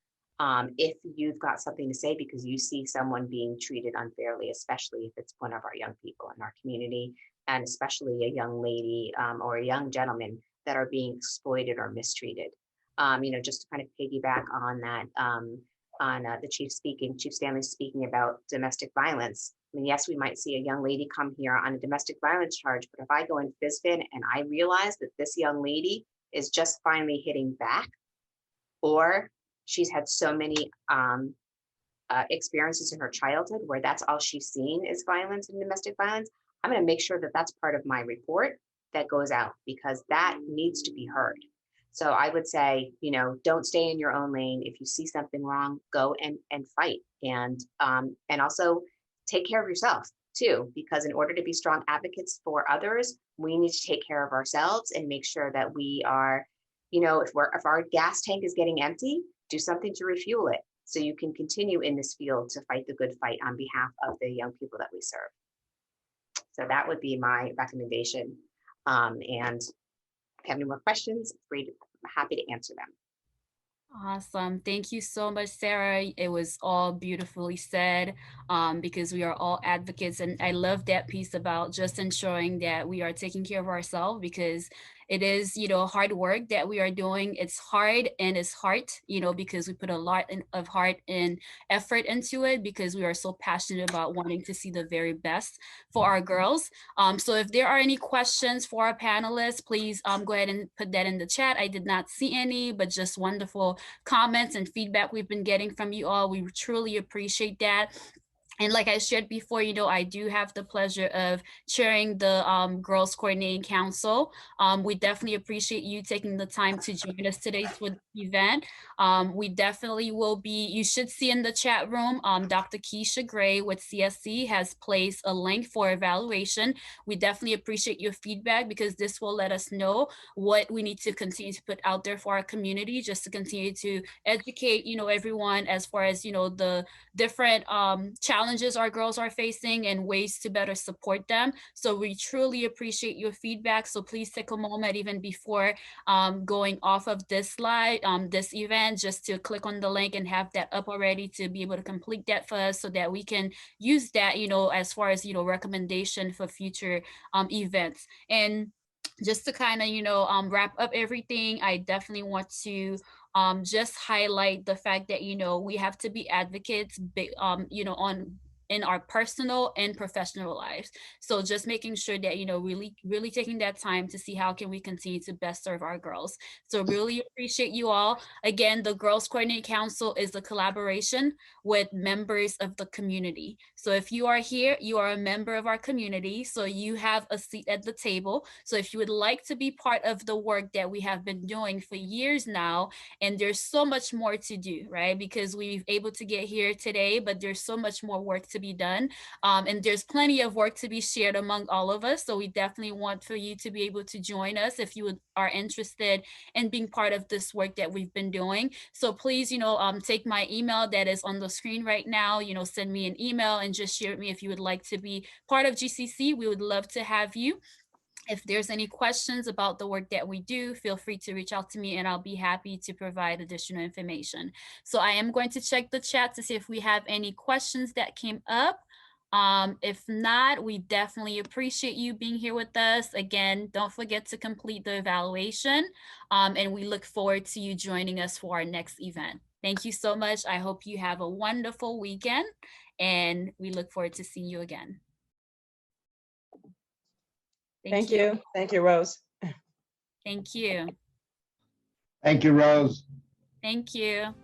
Speaker 12: if you've got something to say because you see someone being treated unfairly, especially if it's one of our young people in our community, and especially a young lady or a young gentleman that are being exploited or mistreated. Just to kind of piggyback on that, on the Chief Stanley speaking about domestic violence. I mean, yes, we might see a young lady come here on a domestic violence charge, but if I go in FizFin and I realize that this young lady is just finally hitting back, or she's had so many experiences in her childhood where that's all she's seen is violence and domestic violence, I'm going to make sure that that's part of my report that goes out because that needs to be heard. So I would say, don't stay in your own lane. If you see something wrong, go and fight, and also take care of yourself too, because in order to be strong advocates for others, we need to take care of ourselves and make sure that we are, if our gas tank is getting empty, do something to refuel it so you can continue in this field to fight the good fight on behalf of the young people that we serve. So that would be my recommendation. And if you have any more questions, I'm happy to answer them.
Speaker 2: Awesome. Thank you so much, Sarah. It was all beautifully said because we are all advocates. And I love that piece about just ensuring that we are taking care of ourselves because it is, hard work that we are doing. It's hard and it's heart, because we put a lot of heart and effort into it because we are so passionate about wanting to see the very best for our girls. So if there are any questions for our panelists, please go ahead and put that in the chat. I did not see any, but just wonderful comments and feedback we've been getting from you all. We truly appreciate that. And like I shared before, I do have the pleasure of chairing the Girls Coordinating Council. We definitely appreciate you taking the time to join us today for the event. We definitely will be, you should see in the chat room, Dr. Keisha Gray with CSC has placed a link for evaluation. We definitely appreciate your feedback because this will let us know what we need to continue to put out there for our community, just to continue to educate, everyone as far as, the different challenges our girls are facing and ways to better support them. So we truly appreciate your feedback. So please take a moment even before going off of this slide, this event, just to click on the link and have that up already to be able to complete that for us so that we can use that, as far as, recommendation for future events. And just to kind of, wrap up everything, I definitely want to just highlight the fact that, we have to be advocates, in our personal and professional lives. So just making sure that, really taking that time to see how can we continue to best serve our girls. So really appreciate you all. Again, the Girls Coordinating Council is a collaboration with members of the community. So if you are here, you are a member of our community. So you have a seat at the table. So if you would like to be part of the work that we have been doing for years now, and there's so much more to do, right? Because we've able to get here today, but there's so much more work to be done. And there's plenty of work to be shared among all of us. So we definitely want for you to be able to join us if you are interested in being part of this work that we've been doing. So please, take my email that is on the screen right now, send me an email and just share with me if you would like to be part of GCC. We would love to have you. If there's any questions about the work that we do, feel free to reach out to me and I'll be happy to provide additional information. So I am going to check the chat to see if we have any questions that came up. If not, we definitely appreciate you being here with us. Again, don't forget to complete the evaluation. And we look forward to you joining us for our next event. Thank you so much. I hope you have a wonderful weekend and we look forward to seeing you again.
Speaker 13: Thank you. Thank you, Rose.
Speaker 2: Thank you.
Speaker 14: Thank you, Rose.
Speaker 2: Thank you.